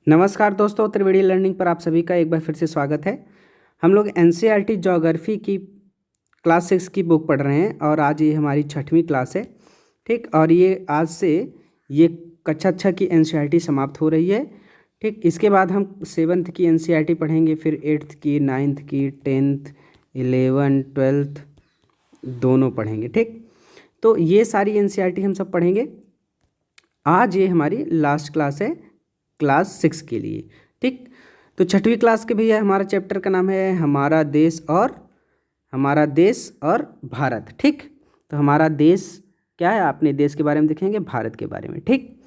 नमस्कार दोस्तों, त्रिवेणी लर्निंग पर आप सभी का एक बार फिर से स्वागत है। हम लोग एनसीईआरटी ज्योग्राफी की क्लास 6 की बुक पढ़ रहे हैं और आज ये हमारी 6वीं क्लास है। ठीक, और ये आज से ये कक्षा 6 की एनसीईआरटी समाप्त हो रही है। ठीक, इसके बाद हम 7th की एनसीईआरटी पढ़ेंगे, फिर 8th की, 9th की, 10th, 11th, 12th दोनों पढ़ेंगे। ठीक, तो ये सारी एनसीईआरटी हम सब पढ़ेंगे। आज ये हमारी लास्ट क्लास है क्लास 6 के लिए। ठीक, तो 6वीं क्लास के भैया हमारा चैप्टर का नाम है हमारा देश और भारत। ठीक, तो हमारा देश क्या है, अपने देश के बारे में देखेंगे, भारत के बारे में। ठीक,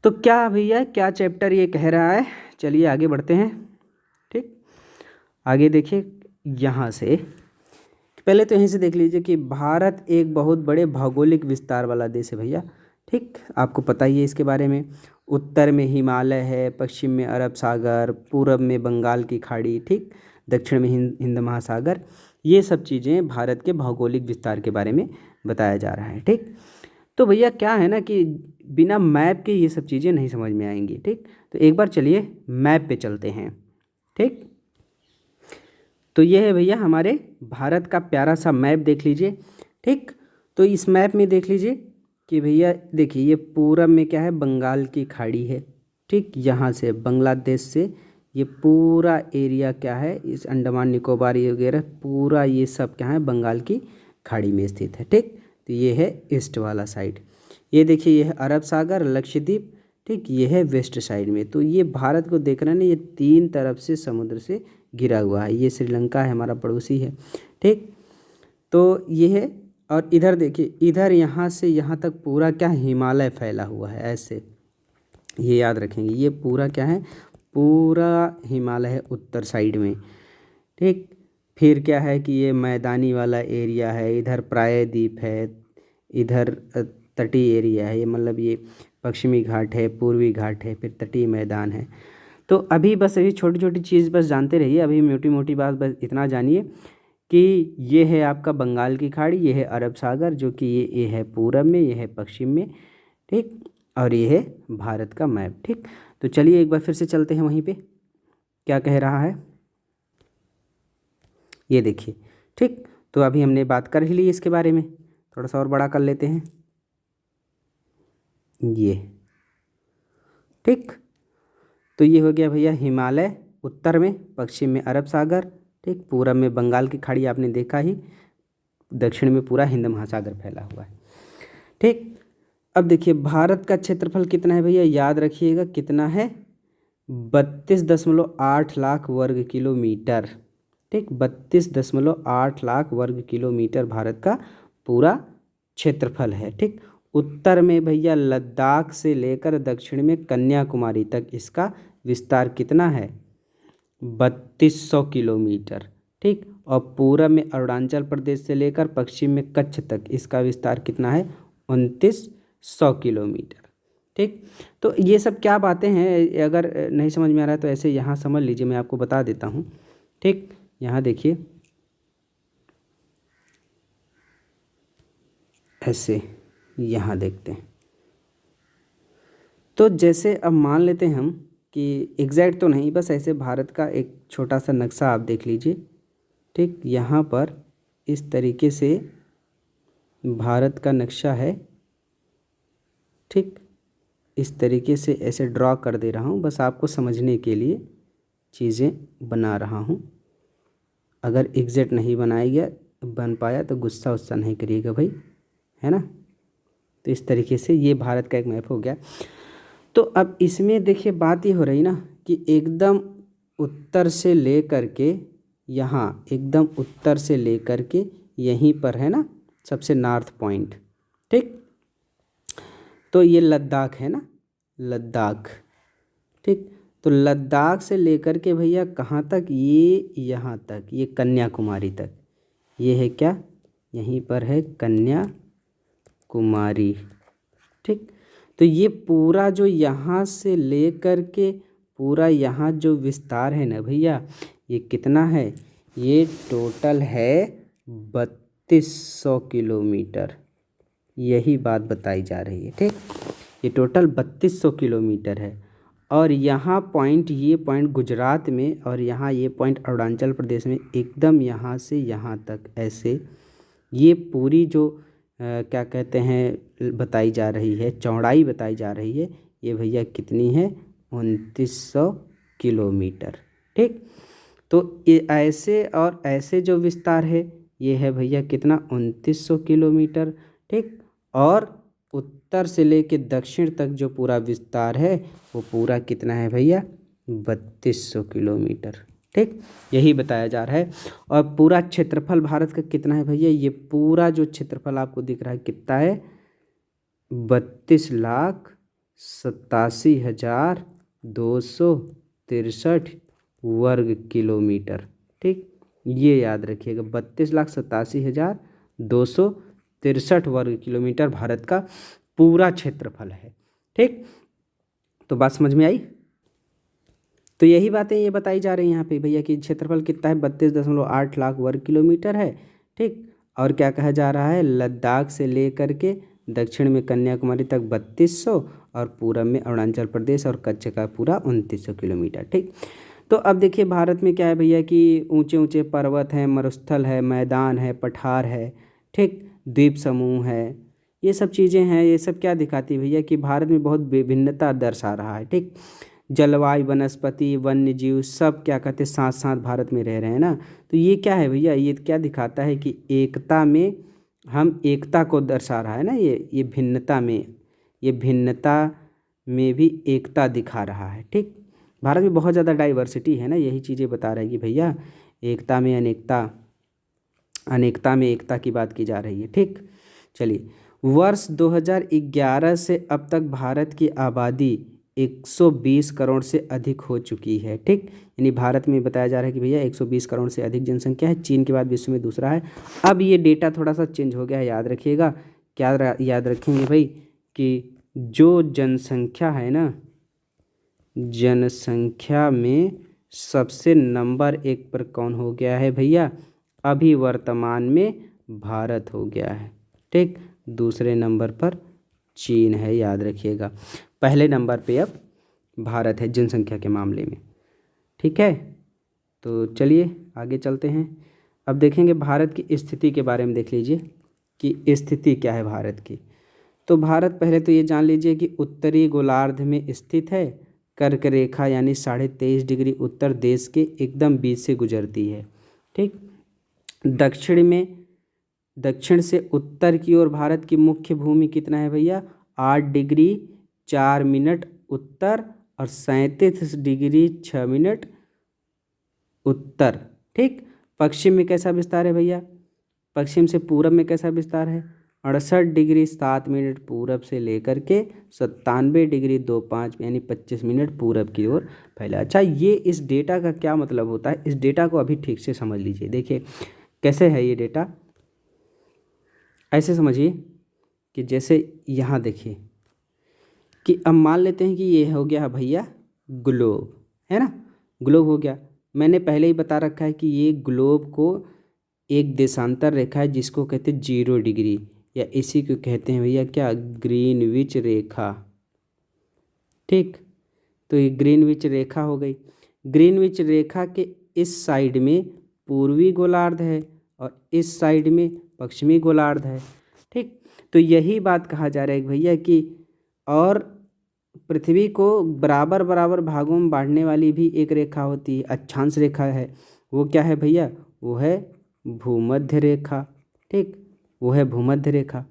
तो क्या भैया क्या चैप्टर ये कह रहा है, चलिए आगे बढ़ते हैं। ठीक, आगे देखिए, यहाँ से पहले तो यहीं से देख लीजिए कि भारत एक बहुत बड़े भौगोलिक विस्तार वाला देश है भैया। ठीक, आपको पता ही है इसके बारे में। उत्तर में हिमालय है, पश्चिम में अरब सागर, पूरब में बंगाल की खाड़ी, ठीक, दक्षिण में हिंद महासागर। ये सब चीज़ें भारत के भौगोलिक विस्तार के बारे में बताया जा रहा है। ठीक, तो भैया क्या है ना कि बिना मैप के ये सब चीज़ें नहीं समझ में आएंगी। ठीक, तो एक बार चलिए मैप पे चलते हैं। ठीक, तो ये है भैया हमारे भारत का प्यारा सा मैप, देख लीजिए। ठीक, तो इस मैप में देख लीजिए कि भैया देखिए ये पूरब में क्या है, बंगाल की खाड़ी है। ठीक, यहाँ से बांग्लादेश से ये पूरा एरिया क्या है, इस अंडमान निकोबार ये वगैरह पूरा ये सब क्या है, बंगाल की खाड़ी में स्थित है। ठीक, तो ये है ईस्ट वाला साइड। ये देखिए ये है अरब सागर, लक्षद्वीप। ठीक, ये है वेस्ट साइड में। तो ये भारत को देख रहे हैं ना, ये 3 तरफ से समुद्र से घिरा हुआ है। ये श्रीलंका है, हमारा पड़ोसी है। ठीक, तो ये है, और इधर देखिए, इधर यहाँ से यहाँ तक पूरा क्या हिमालय फैला हुआ है, ऐसे ये याद रखेंगे। ये पूरा क्या है, पूरा हिमालय है उत्तर साइड में। ठीक, फिर क्या है कि ये मैदानी वाला एरिया है, इधर प्रायद्वीप है, इधर तटीय एरिया है। ये मतलब ये पश्चिमी घाट है, पूर्वी घाट है, फिर तटीय मैदान है। तो अभी बस अभी छोटी छोटी चीज़ बस जानते रहिए, अभी मोटी मोटी बात बस इतना जानिए कि ये है आपका बंगाल की खाड़ी, ये है अरब सागर, जो कि ये है पूरब में, ये है पश्चिम में। ठीक, और ये है भारत का मैप। ठीक, तो चलिए एक बार फिर से चलते हैं वहीं पे, क्या कह रहा है ये देखिए। ठीक, तो अभी हमने बात कर ही ली इसके बारे में, थोड़ा सा और बड़ा कर लेते हैं ये। ठीक, तो ये हो गया भैया हिमालय, उत्तर में, पश्चिम में अरब सागर, ठीक, पूरब में बंगाल की खाड़ी आपने देखा ही, दक्षिण में पूरा हिंद महासागर फैला हुआ है। ठीक, अब देखिए भारत का क्षेत्रफल कितना है भैया, याद रखिएगा कितना है, 32.8 लाख वर्ग किलोमीटर। ठीक, 32.8 लाख वर्ग किलोमीटर भारत का पूरा क्षेत्रफल है। ठीक, उत्तर में भैया लद्दाख से लेकर दक्षिण में कन्याकुमारी तक इसका विस्तार कितना है, 3200 किलोमीटर। ठीक, और पूरब में अरुणाचल प्रदेश से लेकर पश्चिम में कच्छ तक इसका विस्तार कितना है, 2900 किलोमीटर। ठीक, तो ये सब क्या बातें हैं, अगर नहीं समझ में आ रहा है तो ऐसे यहाँ समझ लीजिए, मैं आपको बता देता हूँ। ठीक, यहाँ देखिए ऐसे, यहाँ देखते हैं। तो जैसे अब मान लेते हैं हम कि एग्जैक्ट तो नहीं, बस ऐसे भारत का एक छोटा सा नक्शा आप देख लीजिए। ठीक, यहाँ पर इस तरीके से भारत का नक्शा है। ठीक, इस तरीके से ऐसे ड्रॉ कर दे रहा हूँ, बस आपको समझने के लिए चीज़ें बना रहा हूँ। अगर एग्जैक्ट नहीं बन पाया तो गुस्सा उस्सा नहीं करिएगा भाई, है ना। तो इस तरीके से ये भारत का एक मैप हो गया। तो अब इसमें देखिए बात ये हो रही ना कि एकदम उत्तर से लेकर के यहाँ, एकदम उत्तर से लेकर के यहीं पर है ना सबसे नॉर्थ पॉइंट। ठीक, तो ये लद्दाख है ना, लद्दाख। ठीक, तो लद्दाख से लेकर के भैया कहाँ तक, ये यहाँ तक, ये कन्याकुमारी तक, ये है क्या, यहीं पर है कन्याकुमारी। ठीक, तो ये पूरा जो यहाँ से लेकर के पूरा यहाँ जो विस्तार है ना भैया, ये कितना है, ये टोटल है 3200 किलोमीटर। यही बात बताई जा रही है। ठीक, ये टोटल 3200 किलोमीटर है। और यहाँ पॉइंट, ये पॉइंट गुजरात में, और यहाँ ये पॉइंट अरुणाचल प्रदेश में, एकदम यहाँ से यहाँ तक ऐसे ये पूरी जो क्या कहते हैं बताई जा रही है, चौड़ाई बताई जा रही है, ये भैया कितनी है, 2900 किलोमीटर। ठीक, तो ये ऐसे और ऐसे जो विस्तार है ये है भैया कितना, 2900 किलोमीटर। ठीक, और उत्तर से लेके दक्षिण तक जो पूरा विस्तार है वो पूरा कितना है भैया, 3200 किलोमीटर। ठीक, यही बताया जा रहा है। और पूरा क्षेत्रफल भारत का कितना है भैया, ये पूरा जो क्षेत्रफल आपको दिख रहा है कितना है, 32,87,263 वर्ग किलोमीटर। ठीक, ये याद रखिएगा, 32,87,263 वर्ग किलोमीटर भारत का पूरा क्षेत्रफल है। ठीक, तो बात समझ में आई। तो यही बातें ये बताई जा रही हैं यहाँ पे भैया कि क्षेत्रफल कितना है, 32.8 लाख वर्ग किलोमीटर है। ठीक, और क्या कहा जा रहा है, लद्दाख से लेकर के दक्षिण में कन्याकुमारी तक 3200 और पूरब में अरुणाचल प्रदेश और कच्छ का पूरा 2900 किलोमीटर। ठीक, तो अब देखिए भारत में क्या है भैया कि ऊंचे ऊंचे पर्वत हैं, मरुस्थल है, मैदान है, पठार है, ठीक, द्वीप समूह है, ये सब चीज़ें हैं। ये सब क्या दिखाती है भैया कि भारत में बहुत विभिन्नता दर्शा रहा है। ठीक, जलवायु, वनस्पति, वन्य जीव सब क्या कहते हैं साथ साथ भारत में रह रहे हैं ना। तो ये क्या है भैया, ये क्या दिखाता है कि एकता में, हम एकता को दर्शा रहा है ना, ये भिन्नता में, ये भिन्नता में भी एकता दिखा रहा है। ठीक, भारत में बहुत ज़्यादा डाइवर्सिटी है ना, यही चीज़ें बता रहे हैं कि भैया एकता में अनेकता, अनेकता में एकता की बात की जा रही है। ठीक, चलिए, वर्ष 2011 से अब तक भारत की आबादी 120 करोड़ से अधिक हो चुकी है। ठीक, यानी भारत में बताया जा रहा है कि भैया 120 करोड़ से अधिक जनसंख्या है, चीन के बाद विश्व में दूसरा है। अब ये डेटा थोड़ा सा चेंज हो गया है, याद रखिएगा। क्या याद रखेंगे भाई कि जो जनसंख्या है ना, जनसंख्या में सबसे नंबर 1 पर कौन हो गया है भैया, अभी वर्तमान में भारत हो गया है। ठीक, दूसरे नंबर पर चीन है, याद रखिएगा। पहले नंबर पे अब भारत है जनसंख्या के मामले में। ठीक है, तो चलिए आगे चलते हैं। अब देखेंगे भारत की स्थिति के बारे में, देख लीजिए कि स्थिति क्या है भारत की। तो भारत पहले तो ये जान लीजिए कि उत्तरी गोलार्ध में स्थित है। कर्क रेखा यानी 23.5 डिग्री उत्तर देश के एकदम बीच से गुजरती है। ठीक, दक्षिण में, दक्षिण से उत्तर की ओर भारत की मुख्य भूमि कितना है भैया, 8 डिग्री 4 मिनट उत्तर और 37 डिग्री 6 मिनट उत्तर। ठीक, पश्चिम में कैसा विस्तार है भैया, पश्चिम से पूरब में कैसा विस्तार है, 68 डिग्री 7 मिनट पूरब से लेकर के 97 डिग्री 25 यानी 25 मिनट पूरब की ओर फैला। अच्छा, ये इस डेटा का क्या मतलब होता है, इस डेटा को अभी ठीक से समझ लीजिए। देखिए कैसे है ये डेटा, ऐसे समझिए कि जैसे यहाँ देखिए कि अब मान लेते हैं कि ये हो गया भैया ग्लोब, है ना, ग्लोब हो गया। मैंने पहले ही बता रखा है कि ये ग्लोब को एक देशांतर रेखा है जिसको कहते हैं 0 डिग्री, या इसी को कहते हैं भैया क्या, ग्रीनविच रेखा। ठीक, तो ये ग्रीनविच रेखा हो गई। ग्रीनविच रेखा के इस साइड में पूर्वी गोलार्ध है और इस साइड में पश्चिमी गोलार्ध है। ठीक, तो यही बात कहा जा रहा है भैया कि और पृथ्वी को बराबर बराबर भागों में बांटने वाली भी एक रेखा होती है, अक्षांश रेखा है। वो क्या है भैया, वो है भूमध्य रेखा। ठीक, वो है भूमध्य रेखा।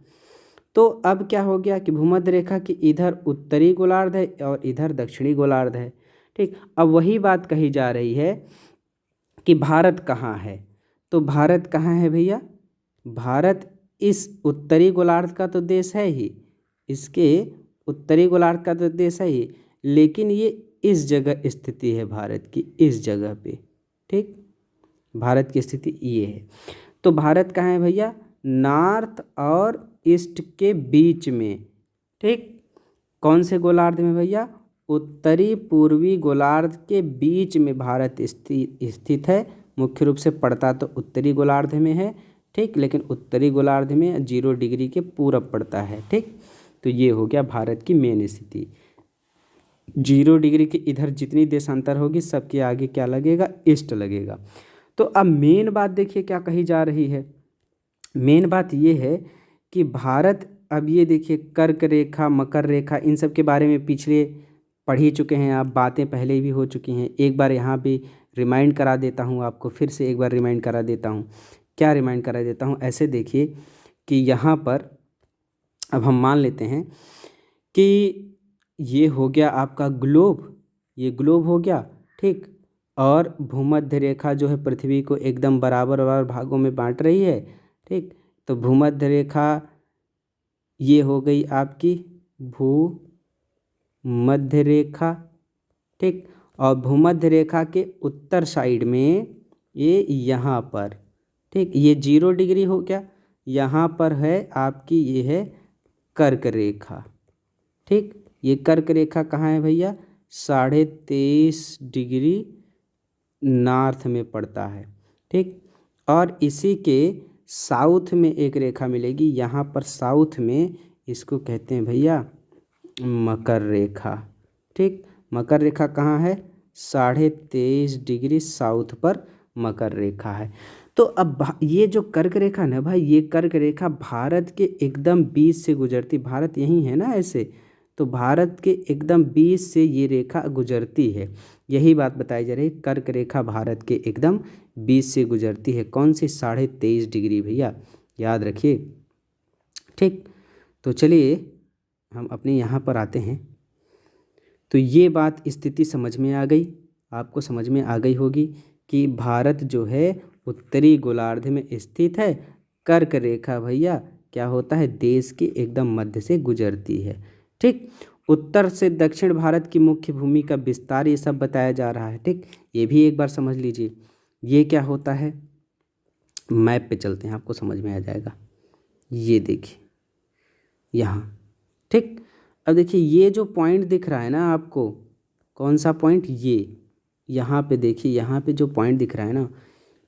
तो अब क्या हो गया कि भूमध्य रेखा की इधर उत्तरी गोलार्ध है और इधर दक्षिणी गोलार्ध है। ठीक, अब वही बात कही जा रही है कि भारत कहाँ है। तो भारत कहाँ है भैया, भारत इस उत्तरी गोलार्ध का तो देश है ही, इसके उत्तरी गोलार्ध का तो देश है ही, लेकिन ये इस जगह स्थिति है भारत की, इस जगह पे। ठीक, भारत की स्थिति ये है। तो भारत कहाँ है भैया, नॉर्थ और ईस्ट के बीच में। ठीक, कौन से गोलार्ध में भैया, उत्तरी पूर्वी गोलार्ध के बीच में भारत स्थित है। मुख्य रूप से पड़ता तो उत्तरी गोलार्ध में है। ठीक, लेकिन उत्तरी गोलार्ध में 0 डिग्री के पूरब पड़ता है। ठीक, तो ये हो गया भारत की मेन स्थिति। 0 डिग्री के इधर जितनी देशांतर होगी सबके आगे क्या लगेगा, ईस्ट लगेगा। तो अब मेन बात देखिए क्या कही जा रही है। मेन बात ये है कि भारत, अब ये देखिए कर्क रेखा, मकर रेखा, इन सब के बारे में पिछले पढ़ ही चुके हैं आप, बातें पहले भी हो चुकी हैं। एक बार यहाँ भी रिमाइंड करा देता हूँ आपको, फिर से एक बार रिमाइंड करा देता हूँ। क्या रिमाइंड करा देता हूँ, ऐसे देखिए कि यहाँ पर अब हम मान लेते हैं कि ये हो गया आपका ग्लोब, ये ग्लोब हो गया, ठीक। और भूमध्य रेखा जो है पृथ्वी को एकदम बराबर बराबर भागों में बांट रही है, ठीक। तो भूमध्य रेखा ये हो गई आपकी भूमध्य रेखा, ठीक। और भूमध्य रेखा के उत्तर साइड में ये यहाँ पर, ठीक, ये 0 डिग्री हो गया। यहाँ पर है आपकी, ये है कर्क रेखा, ठीक। ये कर्क रेखा कहाँ है भैया, 23.5 डिग्री नॉर्थ में पड़ता है, ठीक। और इसी के साउथ में एक रेखा मिलेगी, यहाँ पर साउथ में, इसको कहते हैं भैया मकर रेखा, ठीक। मकर रेखा कहाँ है, 23.5 डिग्री साउथ पर मकर रेखा है। तो अब ये जो कर्क रेखा ना भाई, ये कर्क रेखा भारत के एकदम बीच से गुजरती, भारत यहीं है ना ऐसे, तो भारत के एकदम बीच से ये रेखा गुजरती है। यही बात बताई जा रही है, कर्क रेखा भारत के एकदम बीच से गुजरती है। कौन सी, 23.5 डिग्री भैया, याद रखिए, ठीक। तो चलिए हम अपने यहाँ पर आते हैं। तो ये बात, स्थिति समझ में आ गई, आपको समझ में आ गई होगी कि भारत जो है उत्तरी गोलार्ध में स्थित है। कर्क रेखा भैया क्या होता है, देश के एकदम मध्य से गुजरती है, ठीक। उत्तर से दक्षिण भारत की मुख्य भूमि का विस्तार, ये सब बताया जा रहा है, ठीक। ये भी एक बार समझ लीजिए। ये क्या होता है, मैप पे चलते हैं, आपको समझ में आ जाएगा। ये देखिए यहाँ, ठीक। अब देखिए ये जो पॉइंट दिख रहा है ना आपको, कौन सा पॉइंट, ये यहाँ पे देखिए, यहाँ पे जो पॉइंट दिख रहा है ना,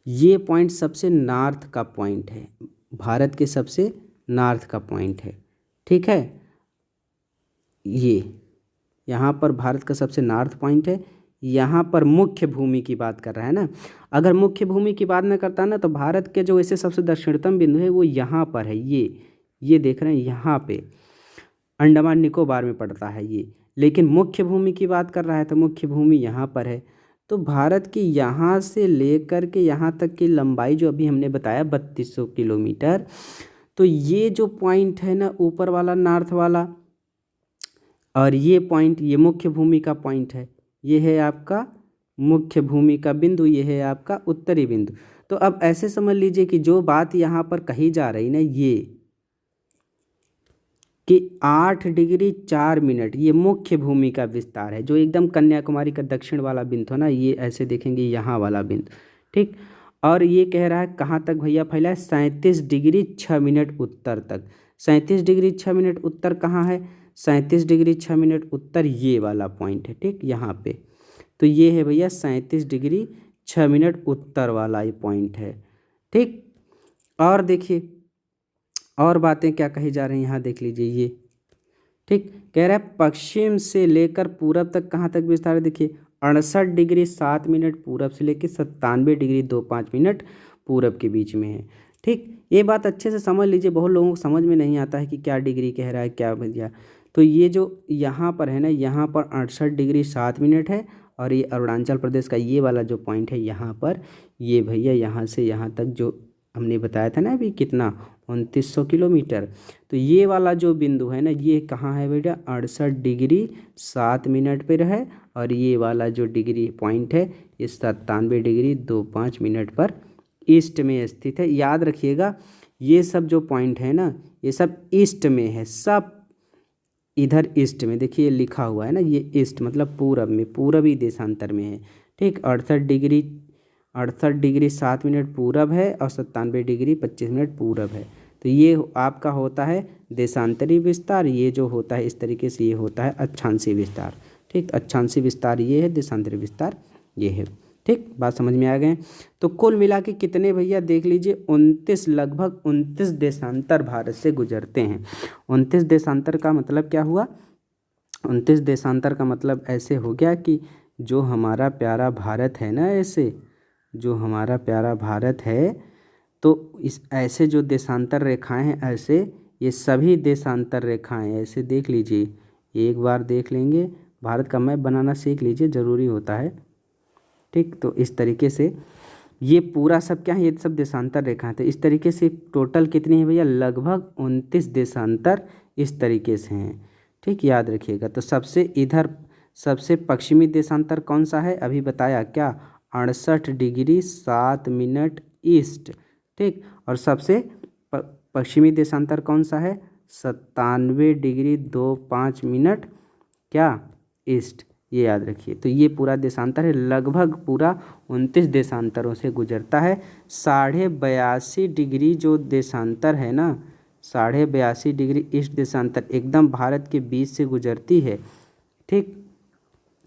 ये पॉइंट सबसे नॉर्थ का पॉइंट है, भारत के सबसे नॉर्थ का पॉइंट है, ठीक है। ये यहाँ पर भारत का सबसे नॉर्थ पॉइंट है। यहाँ पर मुख्य भूमि की बात कर रहा है ना, अगर मुख्य भूमि की बात ना करता ना, तो भारत के जो वैसे सबसे दक्षिणतम बिंदु है वो यहाँ पर है, ये देख रहे हैं यहाँ पे, अंडमान निकोबार में पड़ता है ये। लेकिन मुख्य भूमि की बात कर रहा है तो मुख्य भूमि यहाँ पर है। तो भारत की यहाँ से लेकर के यहाँ तक की लंबाई जो अभी हमने बताया 3200 किलोमीटर। तो ये जो पॉइंट है ना ऊपर वाला, नॉर्थ वाला, और ये पॉइंट, ये मुख्य भूमि का पॉइंट है, ये है आपका मुख्य भूमि का बिंदु, ये है आपका उत्तरी बिंदु। तो अब ऐसे समझ लीजिए कि जो बात यहाँ पर कही जा रही ना, ये कि 8 डिग्री 4 मिनट, ये मुख्य भूमि का विस्तार है, जो एकदम कन्याकुमारी का दक्षिण वाला बिंदु है ना, ये ऐसे देखेंगे यहाँ वाला बिंदु, ठीक। और ये कह रहा है कहाँ तक भैया फैला है, 37 डिग्री 6 मिनट उत्तर तक। 37 डिग्री 6 मिनट उत्तर कहाँ है, 37 डिग्री 6 मिनट उत्तर ये वाला पॉइंट है, ठीक, यहाँ पे। तो ये है भैया 37 डिग्री 6 मिनट उत्तर वाला ये पॉइंट है, ठीक। और देखिए और बातें क्या कही जा रही हैं, यहाँ देख लीजिए ये, ठीक। कह रहा है पश्चिम से लेकर पूरब तक कहाँ तक विस्तार है, देखिए 68 डिग्री 7 मिनट पूरब से लेकर 97 डिग्री 25 मिनट पूरब के बीच में है, ठीक। ये बात अच्छे से समझ लीजिए, बहुत लोगों को समझ में नहीं आता है कि क्या डिग्री कह रहा है, क्या भैया। तो ये जो यहाँ पर है ना, यहाँ पर 68 डिग्री 7 मिनट है, और ये अरुणाचल प्रदेश का ये वाला जो पॉइंट है यहाँ पर, ये भैया यहाँ से यहाँ तक जो हमने बताया था ना अभी, कितना, 2900 किलोमीटर। तो ये वाला जो बिंदु है ना, ये कहाँ है बेटा, 68 डिग्री 7 मिनट पर है, और ये वाला जो डिग्री पॉइंट है ये 97 डिग्री 25 मिनट पर ईस्ट में स्थित है। याद रखिएगा ये सब जो पॉइंट है ना, ये सब ईस्ट में है, सब इधर ईस्ट में, देखिए लिखा हुआ है ना, ये ईस्ट मतलब पूरब में, पूरबी देशांतर में है, ठीक। 68 डिग्री 7 मिनट पूरब है, और 97 डिग्री 25 मिनट पूरब है। तो ये आपका होता है देशांतरी विस्तार, ये जो होता है इस तरीके से, ये होता है अक्षांशीय विस्तार, ठीक। अक्षांशीय विस्तार ये है, देशांतरी विस्तार ये है, ठीक। बात समझ में आ गए। तो कुल मिला के कितने भैया देख लीजिए, 29, लगभग 29 देशांतर भारत से गुजरते हैं। 29 देशांतर का मतलब क्या हुआ, 29 देशांतर का मतलब ऐसे हो गया कि जो हमारा प्यारा भारत है ना, ऐसे जो हमारा प्यारा भारत है, तो इस ऐसे जो देशांतर रेखाएं हैं ऐसे, ये सभी देशांतर रेखाएं ऐसे देख लीजिए, एक बार देख लेंगे, भारत का मैप बनाना सीख लीजिए, ज़रूरी होता है। ठीक, तो इस तरीके से ये पूरा सब क्या है, ये सब देशांतर रेखाएं। तो इस तरीके से टोटल कितनी है भैया, लगभग 29 देशांतर इस तरीके से हैं। ठीक, याद रखिएगा। तो सबसे पश्चिमी देशांतर कौन सा है, अभी बताया क्या, 68 डिग्री 7 मिनट ईस्ट। ठीक, और सबसे पश्चिमी देशांतर कौन सा है, 97 डिग्री 25 मिनट क्या, ईस्ट। ये याद रखिए। तो ये पूरा देशांतर है, लगभग पूरा 29 देशांतरों से गुजरता है। 82.5 डिग्री जो देशांतर है ना, 82.5 डिग्री ईस्ट देशांतर एकदम भारत के बीच से गुजरती है। ठीक,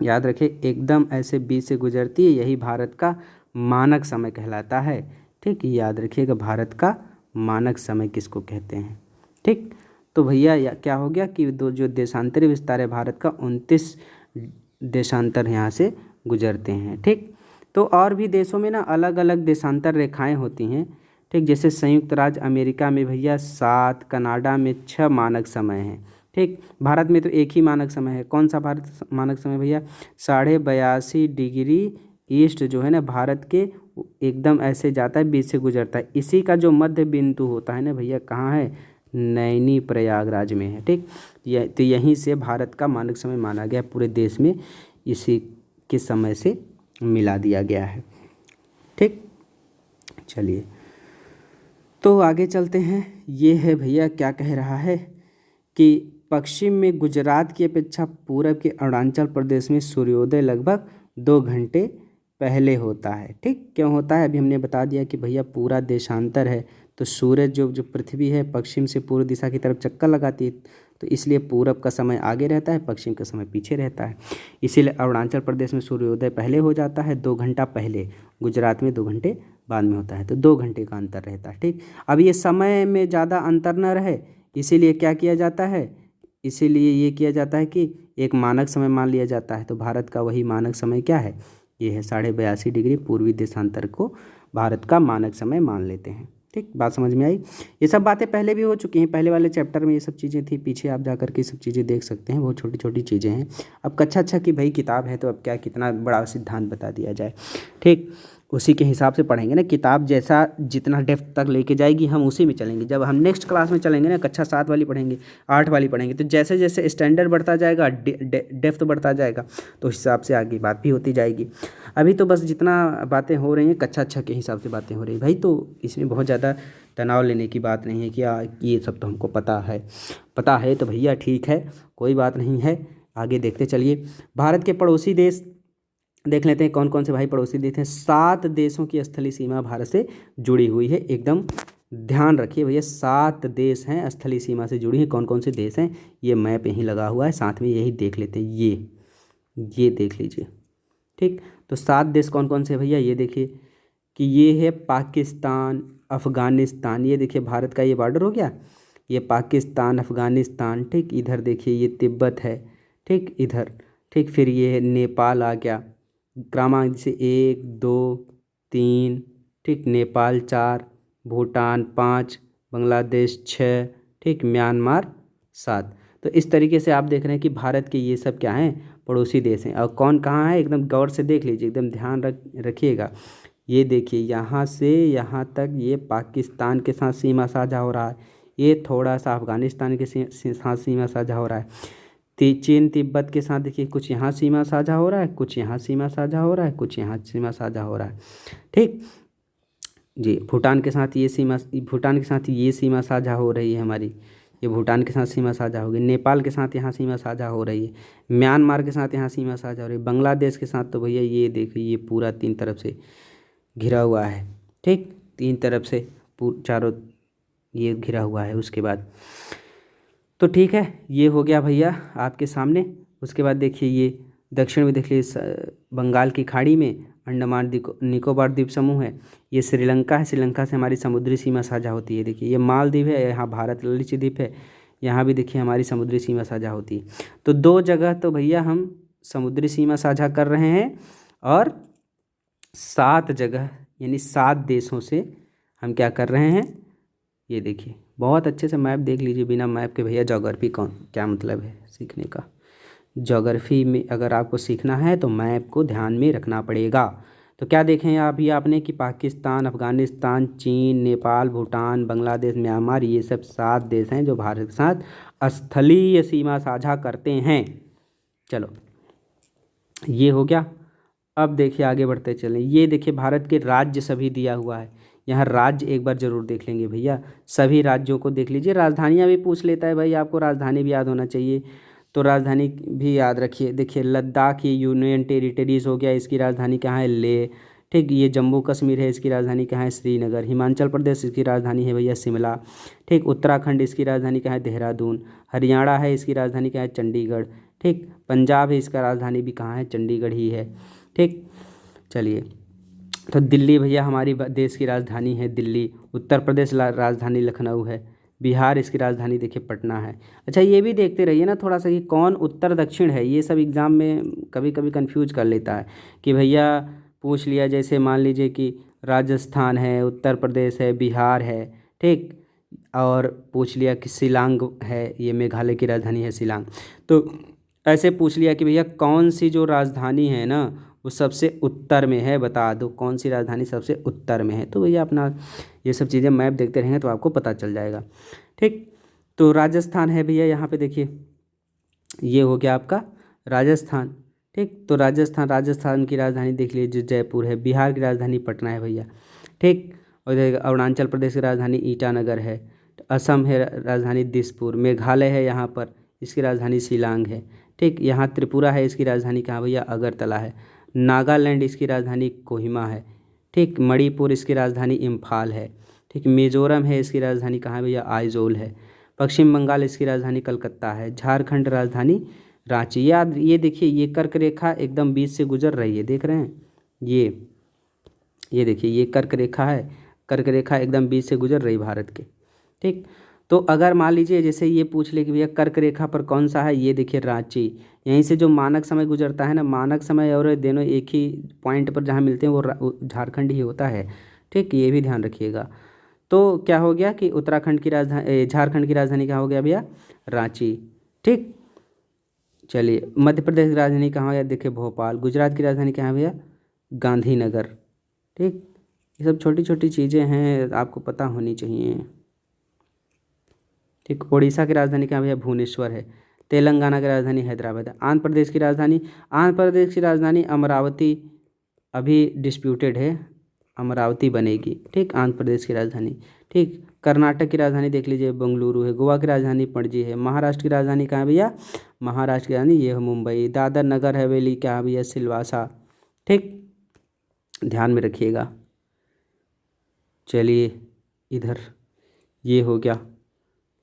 याद रखिए, एकदम ऐसे बीच से गुजरती है, यही भारत का मानक समय कहलाता है। ठीक, याद रखिएगा, भारत का मानक समय किसको कहते हैं। ठीक, तो भैया क्या हो गया कि जो देशांतरी विस्तार है भारत का, 29 देशांतर यहाँ से गुजरते हैं। ठीक, तो और भी देशों में ना अलग अलग देशांतर रेखाएं होती हैं। ठीक, जैसे संयुक्त राज्य अमेरिका में भैया 7, कनाडा में 6 मानक समय हैं। ठीक, भारत में तो एक ही मानक समय है। कौन सा भारत मानक समय भैया, 82.5 डिग्री ईस्ट जो है ना भारत के, एकदम ऐसे जाता है, बीच से गुजरता है। इसी का जो मध्य बिंदु होता है ना भैया, कहाँ है, नैनी प्रयागराज में है। ठीक, तो यहीं से भारत का मानक समय माना गया, पूरे देश में इसी के समय से मिला दिया गया है। ठीक, चलिए तो आगे चलते हैं। ये है भैया क्या कह रहा है कि पश्चिम में गुजरात की अपेक्षा पूरब के अरुणाचल प्रदेश में सूर्योदय लगभग 2 घंटे पहले होता है। ठीक, क्यों होता है, अभी हमने बता दिया कि भैया पूरा देशांतर है, तो सूरज जो पृथ्वी है पश्चिम से पूर्व दिशा की तरफ चक्कर लगाती है, तो इसलिए पूरब का समय आगे रहता है, पश्चिम का समय पीछे रहता है। इसीलिए अरुणाचल प्रदेश में सूर्योदय पहले हो जाता है 2 घंटा पहले, गुजरात में 2 घंटे बाद में होता है, तो 2 घंटे का अंतर रहता है। ठीक, अब ये समय में ज़्यादा अंतर न रहे, इसीलिए क्या किया जाता है, इसीलिए ये किया जाता है कि एक मानक समय मान लिया जाता है। तो भारत का वही मानक समय क्या है, ये है 82.5 डिग्री पूर्वी देशांतर को भारत का मानक समय मान लेते हैं। ठीक, बात समझ में आई। ये सब बातें पहले भी हो चुकी हैं, पहले वाले चैप्टर में ये सब चीज़ें थी, पीछे आप जाकर के सब चीज़ें देख सकते हैं, बहुत छोटी छोटी चीज़ें हैं। अब कक्षा अच्छा की भाई किताब है, तो अब क्या कितना बड़ा सिद्धांत बता दिया जाए। ठीक, उसी के हिसाब से पढ़ेंगे ना, किताब जैसा जितना डेप्थ तक लेके जाएगी हम उसी में चलेंगे। जब हम नेक्स्ट क्लास में चलेंगे ना, कक्षा 7 वाली पढ़ेंगे, 8 वाली पढ़ेंगे, तो जैसे जैसे स्टैंडर्ड बढ़ता जाएगा, डेप्थ बढ़ता जाएगा, तो उस हिसाब से आगे बात भी होती जाएगी। अभी तो बस जितना बातें हो रही हैं कक्षा 6 के हिसाब से बातें हो रही भाई, तो इसमें बहुत ज़्यादा तनाव लेने की बात नहीं है कि ये सब तो हमको पता है तो भैया ठीक है, कोई बात नहीं है। आगे देखते चलिए, भारत के पड़ोसी देश देख लेते हैं कौन कौन से भाई पड़ोसी देश हैं। 7 देशों की स्थलीय सीमा भारत से जुड़ी हुई है, एकदम ध्यान रखिए भैया, 7 देश हैं स्थलीय सीमा से जुड़ी हैं। कौन कौन से देश हैं, ये मैप यहीं लगा हुआ है, साथ में यही देख लेते हैं, ये देख लीजिए। ठीक, तो 7 देश कौन कौन से भैया, ये देखिए कि ये है पाकिस्तान, अफ़गानिस्तान, ये देखिए भारत का ये बॉर्डर हो गया, ये पाकिस्तान, अफ़गानिस्तान। ठीक, इधर देखिए ये तिब्बत है। ठीक, इधर ठीक, फिर ये है नेपाल आ गया, क्रमांक से 1 2 3। ठीक, नेपाल 4, भूटान 5, बांग्लादेश 6, ठीक, म्यांमार 7। तो इस तरीके से आप देख रहे हैं कि भारत के ये सब क्या हैं, पड़ोसी देश हैं। और कौन कहाँ है, एकदम गौर से देख लीजिए, एकदम ध्यान रखिएगा। ये देखिए यहाँ से यहाँ तक ये पाकिस्तान के साथ सीमा साझा हो रहा है, ये थोड़ा सा अफ़गानिस्तान के साथ सीमा साझा हो रहा है, चीन तिब्बत के साथ देखिए कुछ यहाँ सीमा साझा हो रहा है, कुछ यहाँ सीमा साझा हो रहा है, कुछ यहाँ सीमा साझा हो रहा है। ठीक जी, भूटान के साथ ये सीमा साझा हो रही है हमारी, ये भूटान के साथ सीमा साझा होगी, नेपाल के साथ यहाँ सीमा साझा हो रही है, म्यांमार के साथ यहाँ सीमा साझा हो रही है, बांग्लादेश के साथ तो भैया ये देखिए ये पूरा 3 तरफ से घिरा हुआ है। ठीक, 3 तरफ से चारों ये घिरा हुआ है। उसके बाद तो ठीक है, ये हो गया भैया आपके सामने। उसके बाद देखिए ये दक्षिण में देखिए बंगाल की खाड़ी में अंडमान निकोबार द्वीप समूह है, ये श्रीलंका है, श्रीलंका से हमारी समुद्री सीमा साझा होती है। देखिए ये मालदीव है, यहाँ भारत लक्षद्वीप है, यहाँ भी देखिए हमारी समुद्री सीमा साझा होती है। तो 2 जगह तो भैया हम समुद्री सीमा साझा कर रहे हैं और 7 जगह यानी 7 देशों से हम क्या कर रहे हैं, ये देखिए बहुत अच्छे से मैप देख लीजिए। बिना मैप के भैया ज्योग्राफी कौन क्या मतलब है सीखने का। ज्योग्राफी में अगर आपको सीखना है तो मैप को ध्यान में रखना पड़ेगा। तो क्या देखें अभी आपने कि पाकिस्तान, अफ़गानिस्तान, चीन, नेपाल, भूटान, बांग्लादेश, म्यांमार, ये सब 7 देश हैं जो भारत के साथ स्थलीय सीमा साझा करते हैं। चलो ये हो गया। अब देखिए आगे बढ़ते चलें। ये देखिए भारत के राज्य सभी दिया हुआ है। यहाँ राज्य एक बार ज़रूर देख लेंगे भैया, सभी राज्यों को देख लीजिए। राजधानियाँ भी पूछ लेता है भाई, आपको राजधानी भी याद होना चाहिए, तो राजधानी भी याद रखिए। देखिए लद्दाख ये यूनियन टेरिटरीज़ हो गया, इसकी राजधानी कहाँ है, लेह। ठीक, ये जम्मू कश्मीर है, इसकी राजधानी कहाँ है, श्रीनगर। हिमाचल प्रदेश, इसकी राजधानी है भैया शिमला। ठीक, उत्तराखंड, इसकी राजधानी कहाँ है, देहरादून। हरियाणा है, इसकी राजधानी कहाँ है, चंडीगढ़। ठीक, पंजाब है, इसका राजधानी भी कहाँ है, चंडीगढ़ ही है। ठीक, चलिए तो दिल्ली भैया हमारी देश की राजधानी है दिल्ली। उत्तर प्रदेश राजधानी लखनऊ है। बिहार, इसकी राजधानी देखिए पटना है। अच्छा ये भी देखते रहिए ना थोड़ा सा कि कौन उत्तर दक्षिण है, ये सब एग्ज़ाम में कभी कभी कंफ्यूज कर लेता है कि भैया पूछ लिया, जैसे मान लीजिए कि राजस्थान है, उत्तर प्रदेश है, बिहार है। ठीक, और पूछ लिया कि शिलांग है, ये मेघालय की राजधानी है शिलांग। तो ऐसे पूछ लिया कि भैया कौन सी जो राजधानी है ना वो सबसे उत्तर में है, बता दो कौन सी राजधानी सबसे उत्तर में है। तो भैया अपना ये सब चीज़ें मैप देखते रहेंगे तो आपको पता चल जाएगा। ठीक, तो राजस्थान है भैया, यहाँ पे देखिए ये हो गया आपका राजस्थान। ठीक, तो राजस्थान की राजधानी देख लीजिए जयपुर है। बिहार की राजधानी पटना है भैया। ठीक, और इधर अरुणाचल प्रदेश की राजधानी ईटानगर है। असम है राजधानी दिसपुर। मेघालय है यहाँ पर, इसकी राजधानी शिलांग है। ठीक, यहाँ त्रिपुरा है, इसकी राजधानी कहाँ भैया, अगरतला है। नागालैंड, इसकी राजधानी कोहिमा है। ठीक, मणिपुर, इसकी राजधानी इम्फाल है। ठीक, मिजोरम है, इसकी राजधानी कहाँ है भैया, आइजोल है। पश्चिम बंगाल, इसकी राजधानी कलकत्ता है। झारखंड राजधानी रांची। याद ये देखिए ये कर्क रेखा एकदम बीच से गुजर रही है, देख रहे हैं ये देखिए ये कर्क रेखा है, कर्क रेखा एकदम बीच से गुजर रही भारत के। ठीक, तो अगर मान लीजिए जैसे ये पूछ ले कि भैया कर्क रेखा पर कौन सा है, ये देखिए रांची। यहीं से जो मानक समय गुजरता है ना, मानक समय और दोनों एक ही पॉइंट पर जहाँ मिलते हैं वो झारखंड ही होता है। ठीक, ये भी ध्यान रखिएगा। तो क्या हो गया कि उत्तराखंड की राजधानी, झारखंड की राजधानी क्या हो गया भैया, रांची। ठीक, चलिए मध्य प्रदेश की राजधानी कहाँ है, देखिए भोपाल। गुजरात की राजधानी कहाँ है भैया, गांधीनगर। ठीक, ये सब छोटी छोटी चीज़ें हैं आपको पता होनी चाहिए। ठीक, उड़ीसा की राजधानी कहाँ भैया, भुवनेश्वर है। तेलंगाना की राजधानी हैदराबाद है। आंध्र प्रदेश की राजधानी अमरावती अभी डिस्प्यूटेड है, अमरावती बनेगी। ठीक, आंध्र प्रदेश की राजधानी। ठीक, कर्नाटक की राजधानी देख लीजिए बेंगलुरु है। गोवा की राजधानी पणजी है। महाराष्ट्र की राजधानी कहाँ है भैया, महाराष्ट्र की राजधानी ये है मुंबई। दादर नगर हवेली क्या है भैया, सिलवासा। ठीक, ध्यान में रखिएगा। चलिए इधर ये हो गया,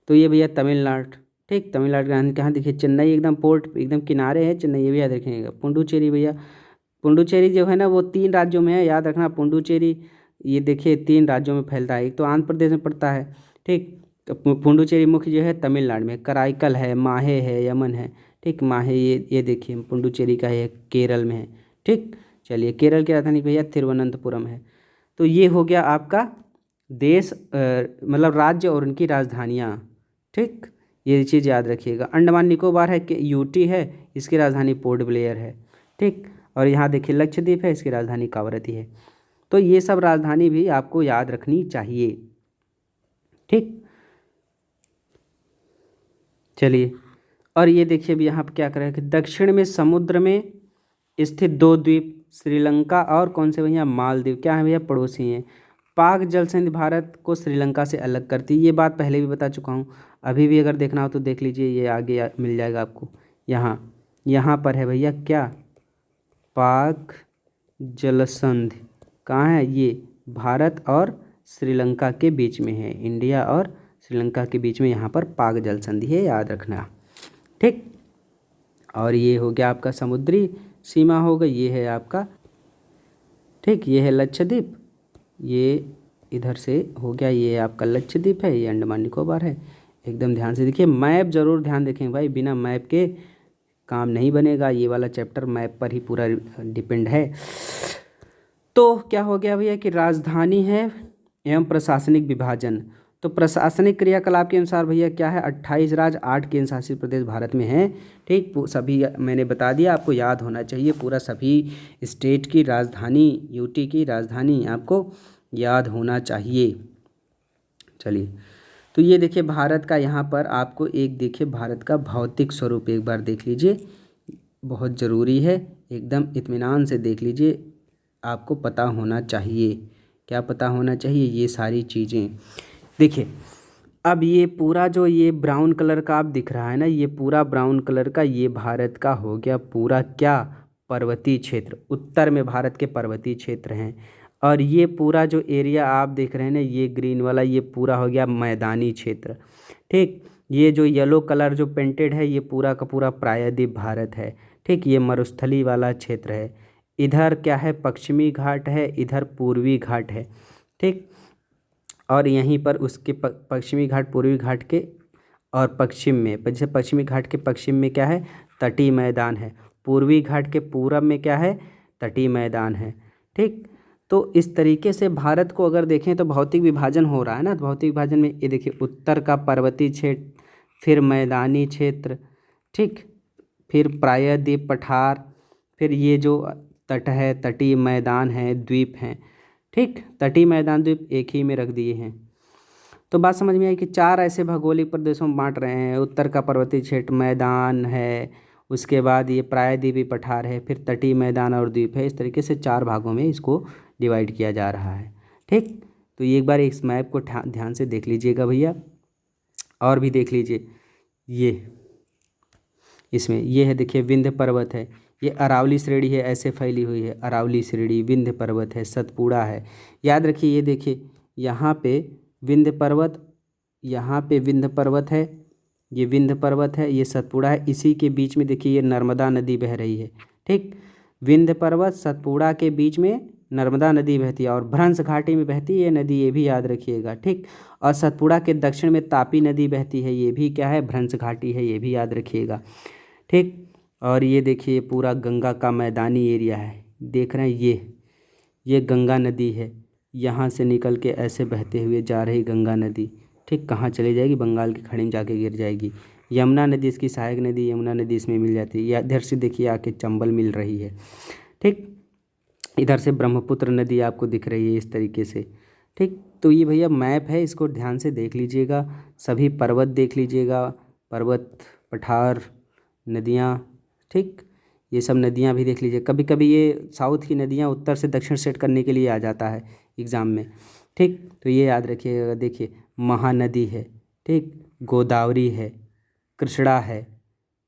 तो ये भैया तमिलनाडु। ठीक, तमिलनाडु की राजधानी कहाँ देखिए, चेन्नई एकदम पोर्ट एकदम किनारे है चेन्नई, ये भी याद रखिएगा। पुडुचेरी भैया, पुडुचेरी जो है ना वो 3 राज्यों में है, याद रखना। पुडुचेरी ये देखिए 3 राज्यों में फैलता है, एक तो आंध्र प्रदेश में पड़ता है। ठीक, तो पुडुचेरी मुख्य जो है तमिलनाडु में, कराईकल है, माहे है, यमन है। ठीक, माहे ये देखिए पुडुचेरी का है, केरल में है। ठीक, चलिए केरल की राजधानी भैया तिरुवनंतपुरम है। तो ये हो गया आपका देश मतलब राज्य और उनकी राजधानियाँ। ठीक, ये चीज़ याद रखिएगा। अंडमान निकोबार है कि यूटी है, इसकी राजधानी पोर्ट ब्लेयर है। ठीक, और यहाँ देखिए लक्षद्वीप है, इसकी राजधानी कावरती है। तो ये सब राजधानी भी आपको याद रखनी चाहिए। ठीक, चलिए और ये देखिए भी यहाँ पर क्या करें कि दक्षिण में समुद्र में स्थित 2 द्वीप श्रीलंका और कौन से भैया, मालदीव क्या है भैया, पड़ोसी हैं। पाक जल संधि भारत को श्रीलंका से अलग करती है, ये बात पहले भी बता चुका हूँ। अभी भी अगर देखना हो तो देख लीजिए, ये आगे मिल जाएगा आपको। यहाँ पर है भैया क्या, पाक जल संधि कहाँ है, ये भारत और श्रीलंका के बीच में है। इंडिया और श्रीलंका के बीच में यहाँ पर पाक जल संधि है, याद रखना। ठीक, और ये हो गया आपका समुद्री सीमा हो गई, ये है आपका। ठीक, ये है लक्षद्वीप, ये इधर से हो गया, ये आपका लक्षद्वीप है, ये अंडमान निकोबार है। एकदम ध्यान से देखिए, मैप ज़रूर ध्यान देखें भाई, बिना मैप के काम नहीं बनेगा। ये वाला चैप्टर मैप पर ही पूरा डिपेंड है। तो क्या हो गया भैया कि राजधानी है एवं प्रशासनिक विभाजन। तो प्रशासनिक क्रियाकलाप के अनुसार भैया क्या है, 28 राज्य 8 केंद्र शासित प्रदेश भारत में हैं। ठीक, सभी मैंने बता दिया, आपको याद होना चाहिए पूरा, सभी स्टेट की राजधानी, यूटी की राजधानी आपको याद होना चाहिए। चलिए, तो ये देखिए भारत का, यहाँ पर आपको एक देखिए भारत का भौतिक स्वरूप एक बार देख लीजिए, बहुत ज़रूरी है, एकदम इत्मीनान से देख लीजिए, आपको पता होना चाहिए। क्या पता होना चाहिए? ये सारी चीज़ें देखिए। अब ये पूरा जो ये ब्राउन कलर का आप दिख रहा है ना, ये पूरा ब्राउन कलर का, ये भारत का हो गया पूरा क्या, पर्वतीय क्षेत्र। उत्तर में भारत के पर्वतीय क्षेत्र हैं। और ये पूरा जो एरिया आप देख रहे हैं ना, ये ग्रीन वाला, ये पूरा हो गया मैदानी क्षेत्र। ठीक, ये जो येलो कलर जो पेंटेड है, ये पूरा का पूरा प्रायद्वीप भारत है। ठीक, ये मरुस्थली वाला क्षेत्र है। इधर क्या है, पश्चिमी घाट है, इधर पूर्वी घाट है। ठीक, और यहीं पर उसके पश्चिमी घाट, पूर्वी घाट के और पश्चिम में, जैसे पश्चिमी घाट के पश्चिम में क्या है, तटीय मैदान है। पूर्वी घाट के पूरब में क्या है, तटीय मैदान है। ठीक, तो इस तरीके से भारत को अगर देखें तो भौतिक विभाजन हो रहा है ना। तो भौतिक विभाजन में ये देखिए, उत्तर का पर्वतीय क्षेत्र, फिर मैदानी क्षेत्र, ठीक, फिर प्रायद्वीप पठार, फिर ये जो तट है, तटीय मैदान है, द्वीप हैं। ठीक, तटीय मैदान द्वीप एक ही में रख दिए हैं। तो बात समझ में आई कि 4 ऐसे भौगोलिक प्रदेशों में बांट रहे हैं। उत्तर का पर्वतीय क्षेत्र मैदान है, उसके बाद ये प्रायद्वीपीय पठार है, फिर तटीय मैदान और द्वीप है। इस तरीके से 4 भागों में इसको डिवाइड किया जा रहा है। ठीक, तो एक बार इस मैप को ध्यान से देख लीजिएगा भैया, और भी देख लीजिए। ये इसमें ये है, देखिए विंध्य पर्वत है, ये अरावली श्रेणी है, ऐसे फैली हुई है अरावली श्रेणी, विंध्य पर्वत है, सतपुड़ा है। याद रखिए, ये देखिए यहाँ पे विंध्य पर्वत, यहाँ पे विंध्य पर्वत है, ये विंध्य पर्वत है, ये सतपुड़ा है। इसी के बीच में देखिए ये नर्मदा नदी बह रही है। ठीक, विंध्य पर्वत सतपुड़ा के बीच में नर्मदा नदी बहती है, और भ्रंश घाटी में बहती है ये नदी, ये भी याद रखिएगा। ठीक, और सतपुड़ा के दक्षिण में तापी नदी बहती है, ये भी क्या है, भ्रंश घाटी है, ये भी याद रखिएगा। ठीक, और ये देखिए पूरा गंगा का मैदानी एरिया है, देख रहे हैं, ये गंगा नदी है, यहाँ से निकल के ऐसे बहते हुए जा रही गंगा नदी। ठीक, कहाँ चली जाएगी, बंगाल की खाड़ी में जाके गिर जाएगी। यमुना नदी इसकी सहायक नदी, यमुना नदी इसमें मिल जाती है। या इधर से देखिए आके चंबल मिल रही है। ठीक, इधर से ब्रह्मपुत्र नदी आपको दिख रही है इस तरीके से। ठीक, तो ये भैया मैप है, इसको ध्यान से देख लीजिएगा, सभी पर्वत देख लीजिएगा, पर्वत, पठार, नदियाँ। ठीक, ये सब नदियाँ भी देख लीजिए। कभी कभी ये साउथ की नदियाँ उत्तर से दक्षिण सेट करने के लिए आ जाता है एग्ज़ाम में। ठीक, तो ये याद रखिएगा। देखिए महानदी है, ठीक, गोदावरी है, कृष्णा है,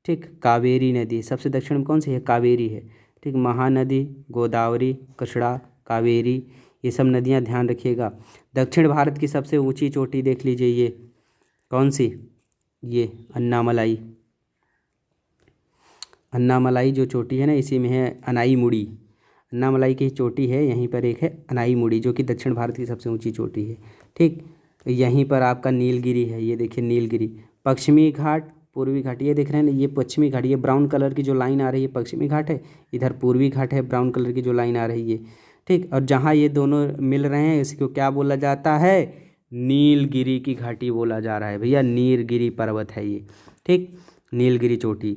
ठीक, कावेरी नदी, सबसे दक्षिण में कौन सी है, कावेरी है। ठीक, महानदी, गोदावरी, कृष्णा, कावेरी, ये सब नदियाँ ध्यान रखिएगा। दक्षिण भारत की सबसे ऊंची चोटी देख लीजिए, ये कौन सी, ये अन्नामलाई, अन्नामलाई जो चोटी है ना, इसी में है अनाईमुड़ी, अन्नामलाई की चोटी है, यहीं पर एक है अनाईमुड़ी, जो कि दक्षिण भारत की सबसे ऊंची चोटी है। ठीक, तो यहीं पर आपका नीलगिरी है, ये देखिए नीलगिरी। पश्चिमी घाट, पूर्वी घाट, ये देख रहे हैं ना, ये पश्चिमी घाट, ये ब्राउन कलर की जो लाइन आ रही है पश्चिमी घाट है, इधर पूर्वी घाट है, ब्राउन कलर की जो लाइन आ रही है। ठीक, और जहाँ ये दोनों मिल रहे हैं इसको क्या बोला जाता है, नीलगिरी की घाटी बोला जा रहा है भैया, नीलगिरी पर्वत है ये। ठीक, नीलगिरी चोटी।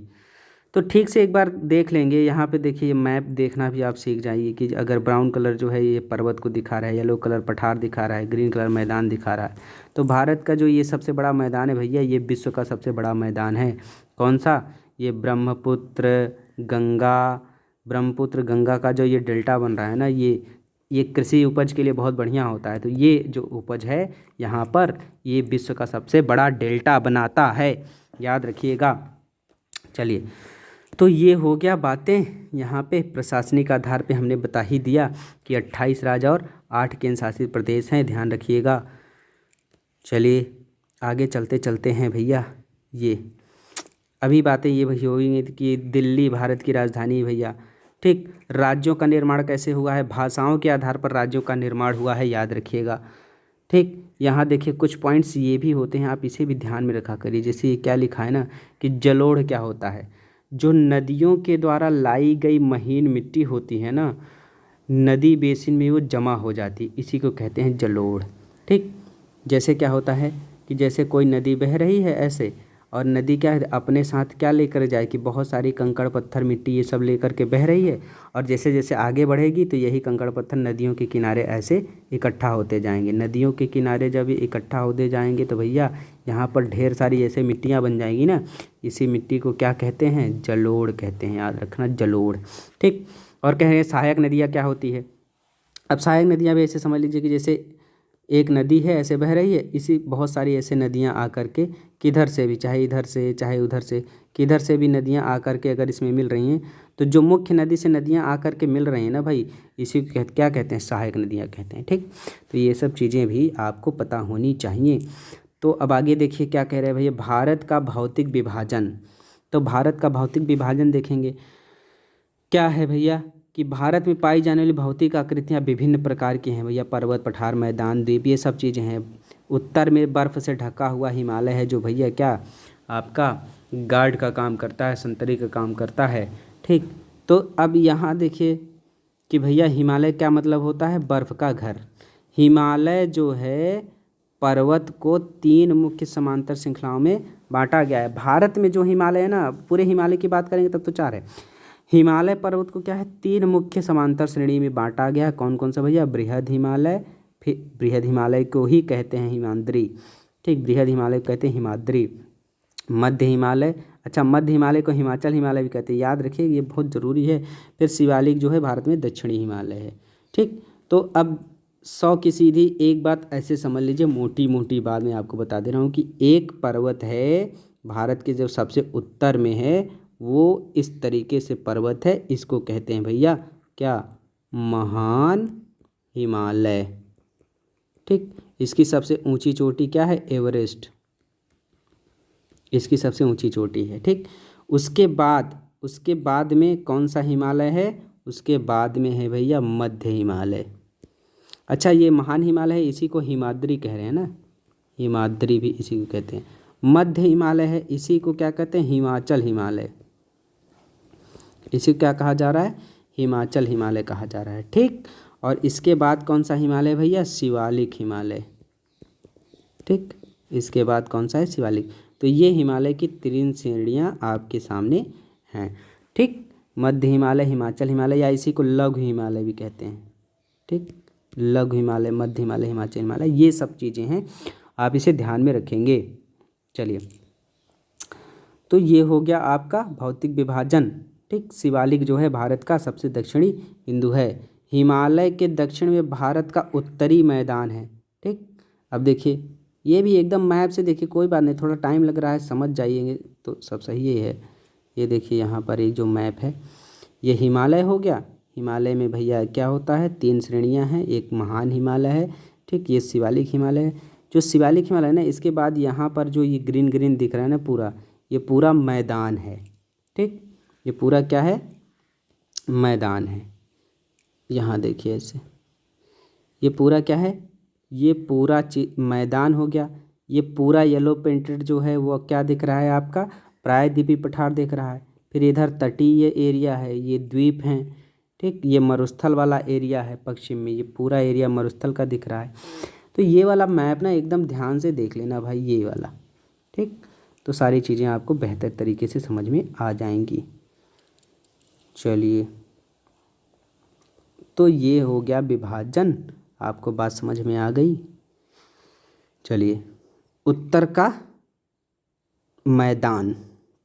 तो ठीक से एक बार देख लेंगे, यहाँ पे देखिए मैप देखना भी आप सीख जाइए कि अगर ब्राउन कलर जो है ये पर्वत को दिखा रहा है, येलो कलर पठार दिखा रहा है, ग्रीन कलर मैदान दिखा रहा है, तो भारत का जो ये सबसे बड़ा मैदान है भैया, ये विश्व का सबसे बड़ा मैदान है। कौन सा, ये ब्रह्मपुत्र गंगा का जो ये डेल्टा बन रहा है ना, ये कृषि उपज के लिए बहुत बढ़िया होता है। तो ये जो उपज है यहाँ पर, ये विश्व का सबसे बड़ा डेल्टा बनाता है, याद रखिएगा। चलिए, तो ये हो गया बातें, यहाँ पे प्रशासनिक आधार पे हमने बता ही दिया कि 28 राज्य और 8 केंद्र शासित प्रदेश हैं, ध्यान रखिएगा। चलिए आगे चलते चलते हैं भैया, ये अभी बातें ये भैया हुई कि दिल्ली भारत की राजधानी है भैया। ठीक, राज्यों का निर्माण कैसे हुआ है, भाषाओं के आधार पर राज्यों का निर्माण हुआ है, याद रखिएगा। ठीक, यहाँ देखिए कुछ पॉइंट्स ये भी होते हैं, आप इसे भी ध्यान में रखा करिए। जैसे ये क्या लिखा है ना कि जलोढ़ क्या होता है, जो नदियों के द्वारा लाई गई महीन मिट्टी होती है ना, नदी बेसिन में वो जमा हो जाती, इसी को कहते हैं जलोढ़। ठीक, जैसे क्या होता है कि जैसे कोई नदी बह रही है ऐसे, और नदी क्या है अपने साथ क्या लेकर जाए कि बहुत सारी कंकड़ पत्थर मिट्टी ये सब लेकर के बह रही है, और जैसे जैसे आगे बढ़ेगी तो यही कंकड़ पत्थर नदियों के किनारे ऐसे इकट्ठा होते जाएंगे। नदियों के किनारे जब ये इकट्ठा होते जाएंगे तो भैया यहाँ पर ढेर सारी ऐसे मिट्टियाँ बन जाएंगी ना, इसी मिट्टी को क्या कहते हैं, जलोढ़ कहते हैं, याद रखना जलोढ़। ठीक, और कह रहे हैं सहायक नदियाँ क्या होती है। अब सहायक नदियाँ भी ऐसे समझ लीजिए कि जैसे एक नदी है ऐसे बह रही है, इसी बहुत सारी ऐसे नदियाँ आकर के किधर से भी, चाहे इधर से चाहे उधर से, किधर से भी नदियाँ आकर के अगर इसमें मिल रही हैं, तो जो मुख्य नदी से नदियाँ आकर के मिल रही हैं ना भाई, इसी को क्या कहते हैं, सहायक नदियाँ कहते हैं। ठीक, तो ये सब चीज़ें भी आपको पता होनी चाहिए। तो अब आगे देखिए क्या कह रहे हैं भैया, भारत का भौतिक विभाजन। तो भारत का भौतिक विभाजन देखेंगे क्या है भैया कि भारत में पाई जाने वाली भौतिक आकृतियाँ विभिन्न प्रकार की हैं भैया, पर्वत, पठार, मैदान, द्वीप, ये सब चीज़ें हैं। उत्तर में बर्फ़ से ढका हुआ हिमालय है, जो भैया क्या आपका गार्ड का काम करता है, संतरी का काम करता है। ठीक, तो अब यहाँ देखिए कि भैया हिमालय क्या मतलब होता है, बर्फ़ का घर। हिमालय जो है पर्वत को 3 मुख्य समांतर श्रृंखलाओं में बांटा गया है। भारत में जो हिमालय है ना, पूरे हिमालय की बात करेंगे तब तो 4 है। हिमालय पर्वत को क्या है 3 मुख्य समांतर श्रेणी में बांटा गया है। कौन कौन सा भैया, बृहद हिमालय, फिर बृहद हिमालय को ही कहते हैं हिमाद्री। ठीक, बृहद हिमालय को कहते हैं हिमाद्री। मध्य हिमालय, अच्छा मध्य हिमालय को हिमाचल हिमालय भी कहते हैं, याद रखिए ये बहुत ज़रूरी है। फिर शिवालिक जो है भारत में दक्षिणी हिमालय है। ठीक, तो अब 100 की सीधी एक बात ऐसे समझ लीजिए, मोटी मोटी बात मैं आपको बता दे रहा हूँ कि एक पर्वत है भारत के जो सबसे उत्तर में है, वो इस तरीके से पर्वत है, इसको कहते हैं भैया क्या, महान हिमालय। ठीक, इसकी सबसे ऊंची चोटी क्या है, एवरेस्ट, इसकी सबसे ऊंची चोटी है। ठीक, उसके बाद में कौन सा हिमालय है, उसके बाद में है भैया मध्य हिमालय। अच्छा, ये महान हिमालय है, इसी को हिमाद्री कह रहे हैं ना, हिमाद्री भी इसी को कहते हैं। मध्य हिमालय है, इसी को क्या कहते हैं, हिमाचल हिमालय, इसी को क्या कहा जा रहा है, हिमाचल हिमालय कहा जा रहा है। ठीक, और इसके बाद कौन सा हिमालय भैया, शिवालिक हिमालय। ठीक, इसके बाद कौन सा है, शिवालिक। तो ये हिमालय की 3 श्रेणियाँ आपके सामने हैं। ठीक, मध्य हिमालय, हिमाचल हिमालय, या इसी को लघु हिमालय भी कहते हैं। ठीक, लघु हिमालय, मध्य हिमालय, हिमाचल हिमालय, ये सब चीज़ें हैं, आप इसे ध्यान में रखेंगे। चलिए, तो ये हो गया आपका भौतिक विभाजन। ठीक, शिवालिक जो है भारत का सबसे दक्षिणी बिंदु है। हिमालय के दक्षिण में भारत का उत्तरी मैदान है। ठीक, अब देखिए ये भी एकदम मैप से देखिए, कोई बात नहीं, थोड़ा टाइम लग रहा है, समझ जाइएंगे तो सब सही ही है। ये देखिए यहाँ पर एक जो मैप है, ये हिमालय हो गया। हिमालय में भैया क्या होता है, 3 श्रेणियाँ हैं, एक महान हिमालय है। ठीक, ये शिवालिक हिमालय है। जो शिवालिक हिमालय है ना, इसके बाद यहाँ पर जो ये ग्रीन ग्रीन दिख रहा है ना पूरा, ये पूरा मैदान है। ठीक, ये पूरा क्या है, मैदान है। यहाँ देखिए ऐसे, ये पूरा क्या है, ये पूरा मैदान हो गया। ये पूरा येलो पेंटेड जो है वो क्या दिख रहा है आपका, प्रायद्वीपीय पठार दिख रहा है। फिर इधर तटीय एरिया है, ये द्वीप हैं। ठीक, ये मरुस्थल वाला एरिया है पश्चिम में, ये पूरा एरिया मरुस्थल का दिख रहा है। तो ये वाला मैप ना एकदम ध्यान से देख लेना भाई, ये वाला। ठीक, तो सारी चीज़ें आपको बेहतर तरीके से समझ में आ जाएंगी। चलिए, तो ये हो गया विभाजन, आपको बात समझ में आ गई। चलिए, उत्तर का मैदान।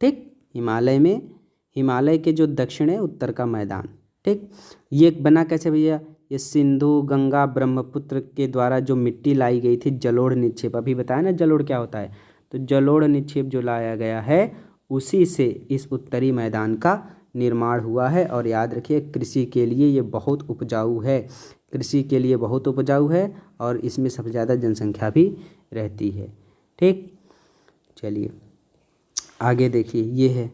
ठीक, हिमालय में, हिमालय के जो दक्षिण है उत्तर का मैदान। ठीक, ये बना कैसे भैया, ये सिंधु गंगा ब्रह्मपुत्र के द्वारा जो मिट्टी लाई गई थी, जलोढ़ निक्षेप, अभी बताया ना जलोढ़ क्या होता है, तो जलोढ़ निक्षेप जो लाया गया है उसी से इस उत्तरी मैदान का निर्माण हुआ है। और याद रखिए कृषि के लिए ये बहुत उपजाऊ है, कृषि के लिए बहुत उपजाऊ है, और इसमें सबसे ज़्यादा जनसंख्या भी रहती है। ठीक, चलिए आगे देखिए, ये है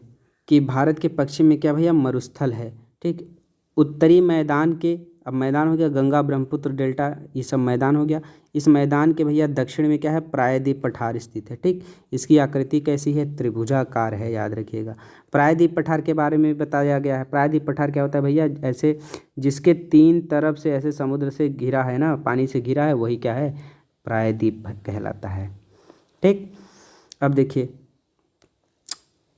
कि भारत के पश्चिम में क्या भैया, मरुस्थल है। ठीक, उत्तरी मैदान के अब मैदान हो गया गंगा ब्रह्मपुत्र डेल्टा, ये सब मैदान हो गया। इस मैदान के भैया दक्षिण में क्या है, प्रायद्वीप पठार स्थित है। ठीक, इसकी आकृति कैसी है, त्रिभुजाकार है, याद रखिएगा। प्रायद्वीप पठार के बारे में बताया गया है। प्रायद्वीप पठार क्या होता है भैया, ऐसे जिसके 3 तरफ से ऐसे समुद्र से घिरा है ना, पानी से घिरा है, वही क्या है, प्रायद्वीप कहलाता है। ठीक, अब देखिए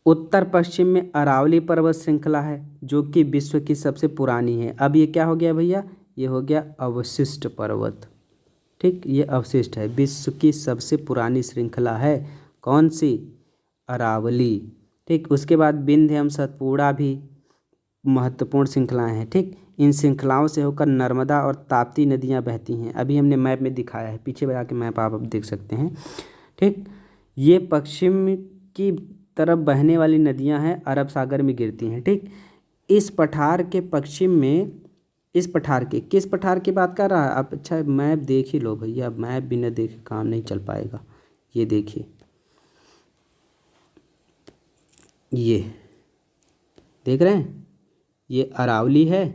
उत्तर पश्चिम में अरावली पर्वत श्रृंखला है जो कि विश्व की सबसे पुरानी है। अब ये क्या हो गया भैया, ये हो गया अवशिष्ट पर्वत। ठीक, ये अवशिष्ट है, विश्व की सबसे पुरानी श्रृंखला है कौन सी, अरावली। ठीक, उसके बाद विंध्य एवं सतपुड़ा भी महत्वपूर्ण श्रृंखलाएं हैं। ठीक, इन श्रृंखलाओं से होकर नर्मदा और ताप्ती नदियां बहती हैं। अभी हमने मैप में दिखाया है, पीछे बजा के मैप आप देख सकते हैं। ठीक, ये पश्चिम की तरफ बहने वाली नदियां हैं, अरब सागर में गिरती हैं। ठीक, इस पठार के पश्चिम में, इस पठार के, किस पठार की बात कर रहा है आप, अच्छा मैप देख ही लो भैया, मैप बिना देखे काम नहीं चल पाएगा। ये देखिए, ये देख रहे हैं, ये अरावली है,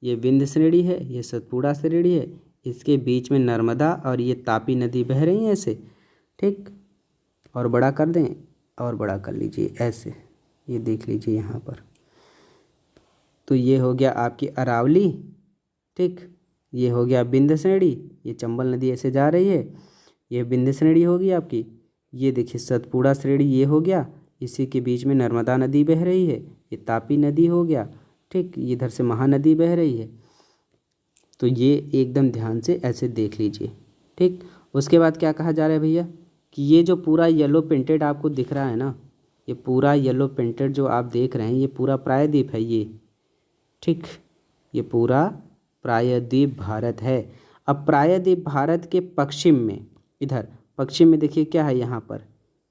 ये विंध्य श्रेणी है, ये सतपुड़ा श्रेणी है, इसके बीच में नर्मदा और ये तापी नदी बह रही है ऐसे। ठीक, और बड़ा कर दें, और बड़ा कर लीजिए ऐसे, ये देख लीजिए यहाँ पर। तो ये हो गया आपकी अरावली। ठीक, ये हो गया विंध्य श्रेणी, ये चंबल नदी ऐसे जा रही है, ये विंध्य श्रेणी होगी आपकी। ये देखिए सतपुड़ा श्रेणी ये हो गया, इसी के बीच में नर्मदा नदी बह रही है, ये तापी नदी हो गया। ठीक, इधर से महानदी बह रही है। तो ये एकदम ध्यान से ऐसे देख लीजिए। ठीक, उसके बाद क्या कहा जा रहा है भैया कि ये जो पूरा येलो पेंटेड आपको दिख रहा है ना, ये पूरा येलो पेंटेड जो आप देख रहे हैं, ये पूरा प्रायद्वीप है ये। ठीक, ये पूरा प्रायद्वीप भारत है। अब प्रायद्वीप भारत के पश्चिम में, इधर पश्चिम में देखिए क्या है, यहाँ पर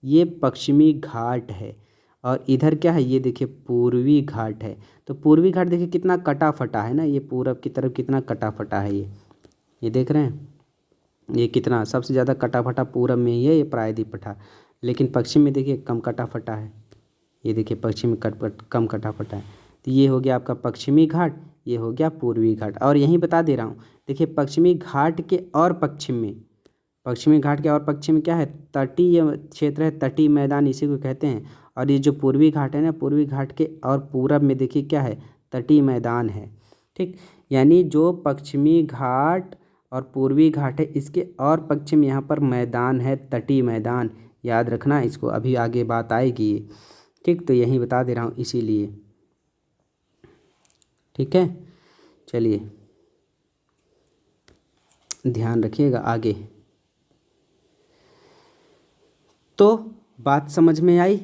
ये पश्चिमी घाट है, और इधर क्या है, ये देखिए पूर्वी घाट है। तो पूर्वी घाट देखिए कितना कटा फटा है ना, ये पूरब की तरफ कितना कटा फटा है, ये देख रहे हैं, ये कितना सबसे ज़्यादा कटा फटा पूरब में ही है ये प्रायद्वीप पठार। लेकिन पश्चिम में देखिए कम कटा फटा है, ये देखिए पश्चिम में कम कटा फटा है। तो ये हो गया आपका पश्चिमी घाट, ये हो गया पूर्वी घाट। और यहीं बता दे रहा हूँ, देखिए पश्चिमी घाट के और पश्चिम में, पश्चिमी घाट के और पश्चिम में क्या है, तटीय क्षेत्र है, तटीय मैदान इसी को कहते हैं। और ये जो पूर्वी घाट है ना, पूर्वी घाट के और पूरब में देखिए क्या है, तटीय मैदान है। ठीक, यानी जो पश्चिमी घाट और पूर्वी घाट है, इसके और पश्चिम यहाँ पर मैदान है, तटीय मैदान, याद रखना इसको, अभी आगे बात आएगी ये। ठीक, तो यही बता दे रहा हूँ इसीलिए। ठीक है, चलिए ध्यान रखिएगा आगे। तो बात समझ में आई,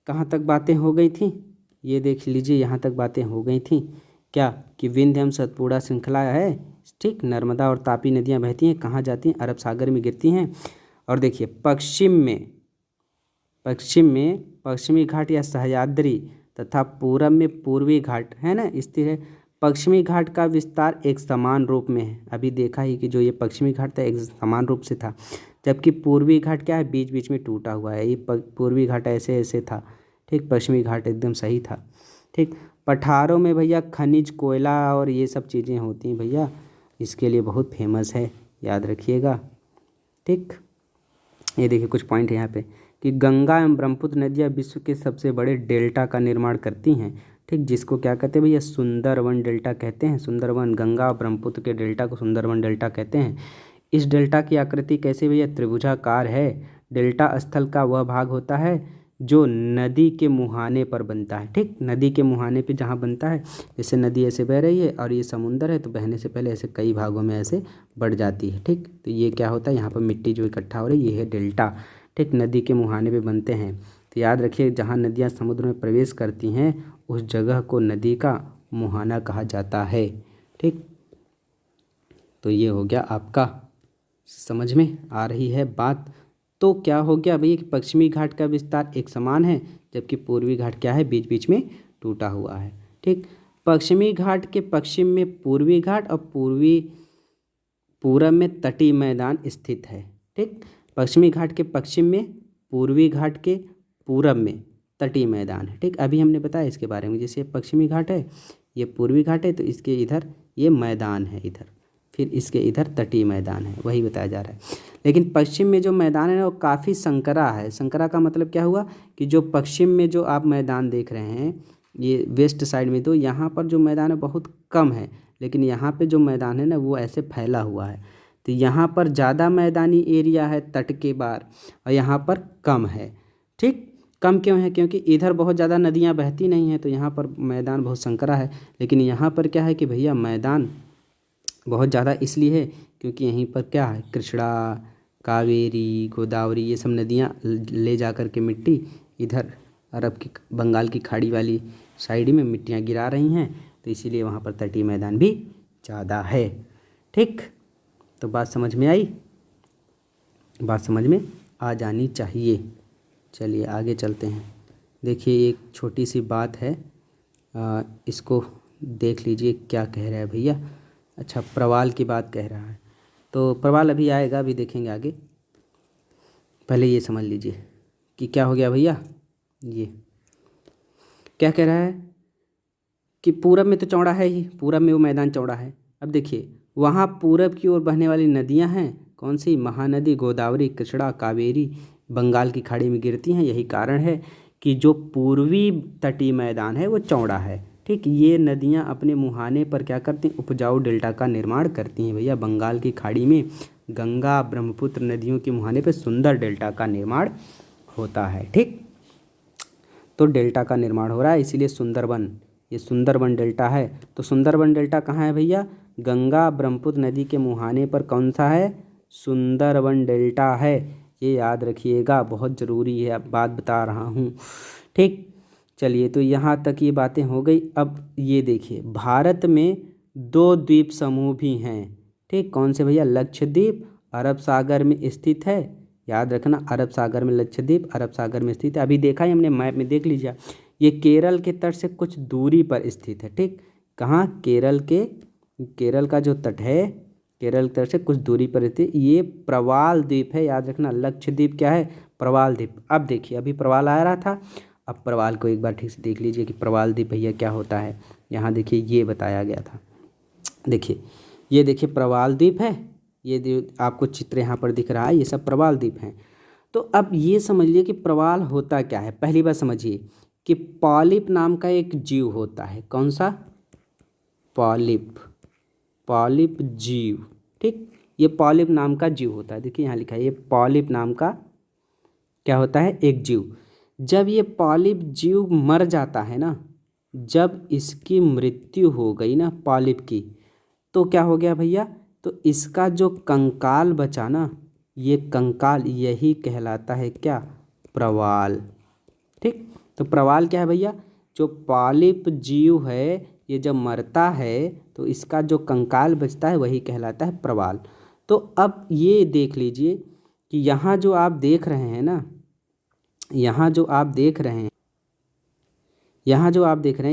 कहाँ तक बातें हो गई थी, ये देख लीजिए, यहाँ तक बातें हो गई थी क्या, कि विंध्य एवं सतपुड़ा श्रृंखला है। ठीक, नर्मदा और तापी नदियाँ बहती हैं, कहाँ जाती हैं, अरब सागर में गिरती हैं। और देखिए पश्चिम में पश्चिमी घाट या सह्याद्री तथा पूरब में पूर्वी घाट है ना स्थित है। पश्चिमी घाट का विस्तार एक समान रूप में है, अभी देखा ही कि जो ये पश्चिमी घाट था एक समान रूप से था, जबकि पूर्वी घाट क्या है, बीच बीच में टूटा हुआ है। ये पूर्वी घाट ऐसे ऐसे था। ठीक, पश्चिमी घाट एकदम सही था। ठीक, पठारों में भैया खनिज कोयला और ये सब चीज़ें होती हैं भैया, इसके लिए बहुत फेमस है, याद रखिएगा। ठीक, ये देखिए कुछ पॉइंट यहाँ पे कि गंगा एवं ब्रह्मपुत्र नदियाँ विश्व के सबसे बड़े डेल्टा का निर्माण करती हैं। ठीक, जिसको क्या कहते हैं भैया, सुंदरवन डेल्टा कहते हैं। सुंदरवन, गंगा और ब्रह्मपुत्र के डेल्टा को सुंदरवन डेल्टा कहते हैं। इस डेल्टा की आकृति कैसे भैया, त्रिभुजाकार है। डेल्टा स्थल का वह भाग होता है जो नदी के मुहाने पर बनता है। ठीक, नदी के मुहाने पे जहाँ बनता है, जैसे नदी ऐसे बह रही है और ये समुंदर है, तो बहने से पहले ऐसे कई भागों में ऐसे बढ़ जाती है। ठीक, तो ये क्या होता है, यहाँ पर मिट्टी जो इकट्ठा हो रही है, ये है डेल्टा। ठीक, नदी के मुहाने पे बनते हैं। तो याद रखिए, जहाँ नदियाँ समुद्र में प्रवेश करती हैं उस जगह को नदी का मुहाना कहा जाता है। ठीक, तो ये हो गया आपका, समझ में आ रही है बात। तो क्या हो गया भैया कि पश्चिमी घाट का विस्तार एक समान है, जबकि पूर्वी घाट क्या है, बीच बीच में टूटा हुआ है। ठीक, पश्चिमी घाट के पश्चिम में पूर्वी घाट और पूरब में तटीय मैदान स्थित है। ठीक, पश्चिमी घाट के पश्चिम में, पूर्वी घाट के पूरब में तटीय मैदान है। ठीक, अभी हमने बताया इसके बारे में, जैसे पश्चिमी घाट है, ये पूर्वी घाट है, तो इसके इधर ये मैदान है इधर, फिर इसके इधर तटीय मैदान है, वही बताया जा रहा है। लेकिन पश्चिम में जो मैदान है वो काफ़ी संकरा है। संकरा का मतलब क्या हुआ कि जो पश्चिम में जो आप मैदान देख रहे हैं ये वेस्ट साइड में, तो यहाँ पर जो मैदान है बहुत कम है, लेकिन यहाँ पे जो मैदान है ना वो ऐसे फैला हुआ है। तो यहाँ पर ज़्यादा मैदानी एरिया है तट के बाहर, और यहाँ पर कम है। ठीक, कम क्यों है? क्योंकि इधर बहुत ज़्यादा नदियाँ बहती नहीं हैं, तो यहाँ पर मैदान बहुत संकरा है। लेकिन यहाँ पर क्या है कि भैया मैदान बहुत ज़्यादा इसलिए है क्योंकि यहीं पर क्या है, कृष्णा, कावेरी, गोदावरी, ये सब नदियाँ ले जा कर के मिट्टी इधर अरब की, बंगाल की खाड़ी वाली साइड में मिट्टियाँ गिरा रही हैं, तो इसीलिए वहाँ पर तटीय मैदान भी ज़्यादा है। ठीक, तो बात समझ में आई? बात समझ में आ जानी चाहिए। चलिए आगे चलते हैं। देखिए एक छोटी सी बात है, इसको देख लीजिए क्या कह रहा है भैया। अच्छा, प्रवाल की बात कह रहा है, तो प्रवाल अभी आएगा, अभी देखेंगे आगे। पहले ये समझ लीजिए कि क्या हो गया भैया। ये क्या कह रहा है कि पूरब में तो चौड़ा है ही, पूरब में वो मैदान चौड़ा है। अब देखिए वहाँ पूरब की ओर बहने वाली नदियाँ हैं, कौन सी? महानदी, गोदावरी, कृष्णा, कावेरी, बंगाल की खाड़ी में गिरती हैं। यही कारण है कि जो पूर्वी तटीय मैदान है वो चौड़ा है। ठीक, ये नदियाँ अपने मुहाने पर क्या करती हैं? उपजाऊ डेल्टा का निर्माण करती हैं भैया। बंगाल की खाड़ी में गंगा, ब्रह्मपुत्र नदियों के मुहाने पर सुंदर डेल्टा का निर्माण होता है। ठीक, तो डेल्टा का निर्माण हो रहा है, इसीलिए सुंदरबन, ये सुंदरबन डेल्टा है। तो सुंदरबन डेल्टा कहाँ है भैया? गंगा ब्रह्मपुत्र नदी के मुहाने पर कौन सा है? सुंदरबन डेल्टा है। ये याद रखिएगा, बहुत ज़रूरी है, अब बात बता रहा हूँ। ठीक, चलिए तो यहाँ तक ये बातें हो गई। अब ये देखिए भारत में 2 द्वीप समूह भी हैं। ठीक, कौन से भैया? लक्षद्वीप अरब सागर में स्थित है, याद रखना, अरब सागर में लक्षद्वीप अरब सागर में स्थित है। अभी देखा ही हमने मैप में, देख लीजिए। ये केरल के तट से कुछ दूरी पर स्थित है। ठीक, कहाँ? केरल का जो तट है, केरल के तट से कुछ दूरी पर स्थित, ये प्रवाल द्वीप है, याद रखना। लक्षद्वीप क्या है? प्रवाल द्वीप। अब देखिए अभी प्रवाल आ रहा था, अब प्रवाल को एक बार ठीक से देख लीजिए कि प्रवाल द्वीप भैया क्या होता है। यहाँ देखिए ये बताया गया था। देखिए ये देखिए प्रवाल द्वीप है, ये आपको चित्र यहाँ पर दिख रहा है, ये सब प्रवाल द्वीप हैं। तो अब ये समझिए कि प्रवाल होता क्या है। पहली बात समझिए कि पॉलिप नाम का एक जीव होता है। कौन सा? पॉलिप जीव। ठीक, ये पॉलिप नाम का जीव होता है। देखिए यहाँ लिखा है, ये पॉलिप नाम का क्या होता है? एक जीव। जब ये पॉलिप जीव मर जाता है ना, जब इसकी मृत्यु हो गई ना पॉलिप की, तो क्या हो गया भैया? तो इसका जो कंकाल बचा ना, ये कंकाल यही कहलाता है क्या? प्रवाल। ठीक, तो प्रवाल क्या है भैया? जो पॉलिप जीव है ये जब मरता है तो इसका जो कंकाल बचता है वही कहलाता है प्रवाल। तो अब ये देख लीजिए कि यहाँ जो आप देख रहे हैं ना, यहाँ जो आप देख रहे हैं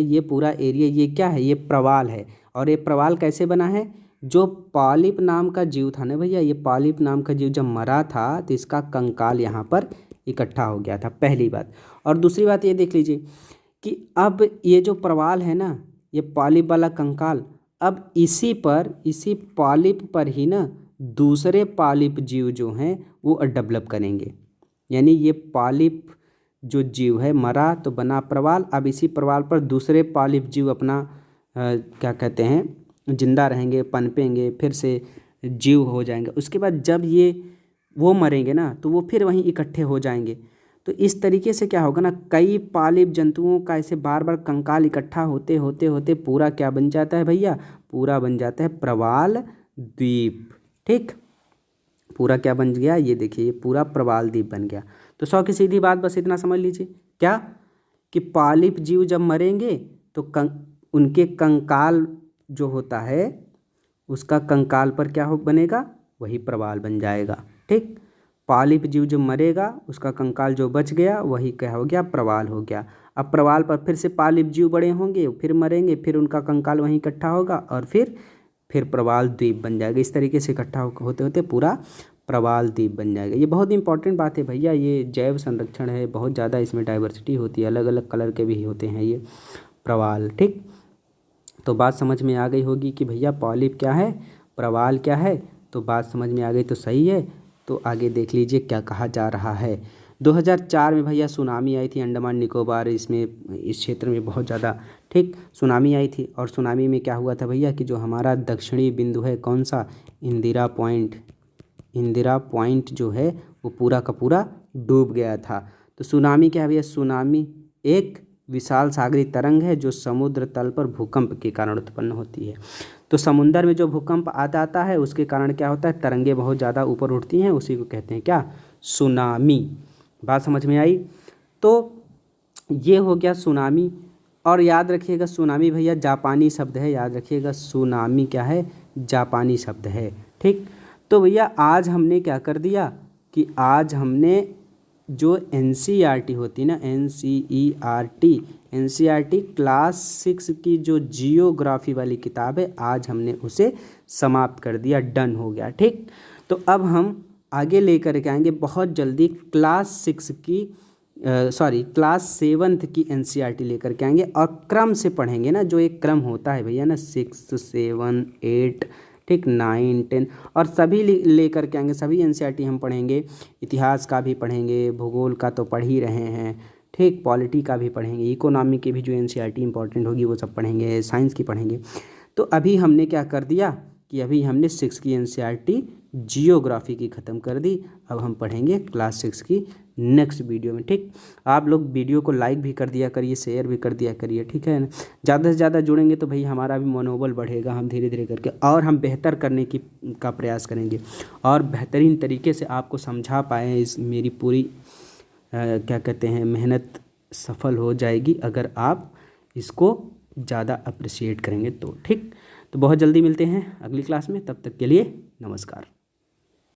ये पूरा एरिया, ये क्या है? ये प्रवाल है। और ये प्रवाल कैसे बना है? जो पॉलिप नाम का जीव था ना भैया, ये पॉलिप नाम का जीव जब मरा था तो इसका कंकाल यहाँ पर इकट्ठा हो गया था, पहली बात। और दूसरी बात ये देख लीजिए कि अब ये जो प्रवाल है ना, ये पॉलिप वाला कंकाल, अब इसी पॉलिप पर ही ना दूसरे पॉलिप जीव जो हैं वो डेवलप करेंगे। यानी ये पॉलिप जो जीव है मरा तो बना प्रवाल, अब इसी प्रवाल पर दूसरे पॉलिप जीव अपना क्या कहते हैं, जिंदा रहेंगे, पनपेंगे, फिर से जीव हो जाएंगे। उसके बाद जब ये वो मरेंगे ना तो वो फिर वहीं इकट्ठे हो जाएंगे। तो इस तरीके से क्या होगा ना, कई पालिप जंतुओं का ऐसे बार बार कंकाल इकट्ठा होते होते होते पूरा क्या बन जाता है भैया? पूरा बन जाता है प्रवाल द्वीप। ठीक, पूरा क्या बन गया? ये देखिए ये पूरा प्रवाल द्वीप बन गया। तो 100 की सीधी बात बस इतना समझ लीजिए क्या, कि पालिप जीव जब मरेंगे तो उनके कंकाल जो होता है उसका कंकाल पर क्या हो बनेगा? वही प्रवाल बन जाएगा। ठीक, पालिप जीव जो मरेगा उसका कंकाल जो बच गया वही क्या हो गया? प्रवाल हो गया। अब प्रवाल पर फिर से पालिप जीव बड़े होंगे, फिर मरेंगे, फिर उनका कंकाल वहीं इकट्ठा होगा और फिर प्रवाल द्वीप बन जाएगा। इस तरीके से इकट्ठा होते होते पूरा प्रवाल द्वीप बन जाएगा। ये बहुत इंपॉर्टेंट बात है भैया, ये जैव संरक्षण है, बहुत ज़्यादा इसमें डाइवर्सिटी होती है, अलग अलग कलर के भी होते हैं ये प्रवाल। ठीक, तो बात समझ में आ गई होगी कि भैया पॉलिप क्या है, प्रवाल क्या है। तो बात समझ में आ गई तो सही है। तो आगे देख लीजिए क्या कहा जा रहा है। 2004 में भैया सुनामी आई थी अंडमान निकोबार, इसमें इस क्षेत्र में बहुत ज़्यादा ठीक सुनामी आई थी। और सुनामी में क्या हुआ था भैया कि जो हमारा दक्षिणी बिंदु है कौन सा, इंदिरा पॉइंट जो है वो पूरा का पूरा डूब गया था। तो सुनामी क्या है भैया, सुनामी एक विशाल सागरी तरंग है जो समुद्र तल पर भूकंप के कारण उत्पन्न होती है। तो समुद्र में जो भूकंप आता है उसके कारण क्या होता है, तरंगे बहुत ज़्यादा ऊपर उठती हैं, उसी को कहते हैं क्या, सुनामी। बात समझ में आई। तो ये हो गया सुनामी। और याद रखिएगा सुनामी भैया जापानी शब्द है, याद रखिएगा सुनामी क्या है, जापानी शब्द है। ठीक। तो भैया आज हमने क्या कर दिया कि आज हमने जो NCERT होती है ना, NCERT क्लास 6 की जो जियोग्राफी वाली किताब है आज हमने उसे समाप्त कर दिया, डन हो गया। ठीक। तो अब हम आगे लेकर के आएंगे बहुत जल्दी क्लास 7th की NCERT लेकर के आएंगे और क्रम से पढ़ेंगे ना, जो एक क्रम होता है भैया ना 6, 7, 8 ठीक 9, 10 और सभी लेकर के आएंगे। सभी NCERT हम पढ़ेंगे, इतिहास का भी पढ़ेंगे, भूगोल का तो पढ़ ही रहे हैं ठीक, पॉलिटी का भी पढ़ेंगे, इकोनॉमी की भी जो NCERT इंपॉर्टेंट होगी वो सब पढ़ेंगे, साइंस की पढ़ेंगे। तो अभी हमने क्या कर दिया कि अभी हमने 6 की NCERT जियोग्राफी की ख़त्म कर दी। अब हम पढ़ेंगे क्लास 6 की नेक्स्ट वीडियो में। ठीक। आप लोग वीडियो को लाइक भी कर दिया करिए, शेयर भी कर दिया करिए, ठीक है ना। ज़्यादा से ज़्यादा जुड़ेंगे तो भाई हमारा भी मनोबल बढ़ेगा, हम धीरे धीरे करके और हम बेहतर करने का प्रयास करेंगे और बेहतरीन तरीके से आपको समझा पाएँ। इस मेरी पूरी क्या कहते हैं मेहनत सफल हो जाएगी अगर आप इसको ज़्यादा अप्रिशिएट करेंगे तो। ठीक। तो बहुत जल्दी मिलते हैं अगली क्लास में, तब तक के लिए नमस्कार।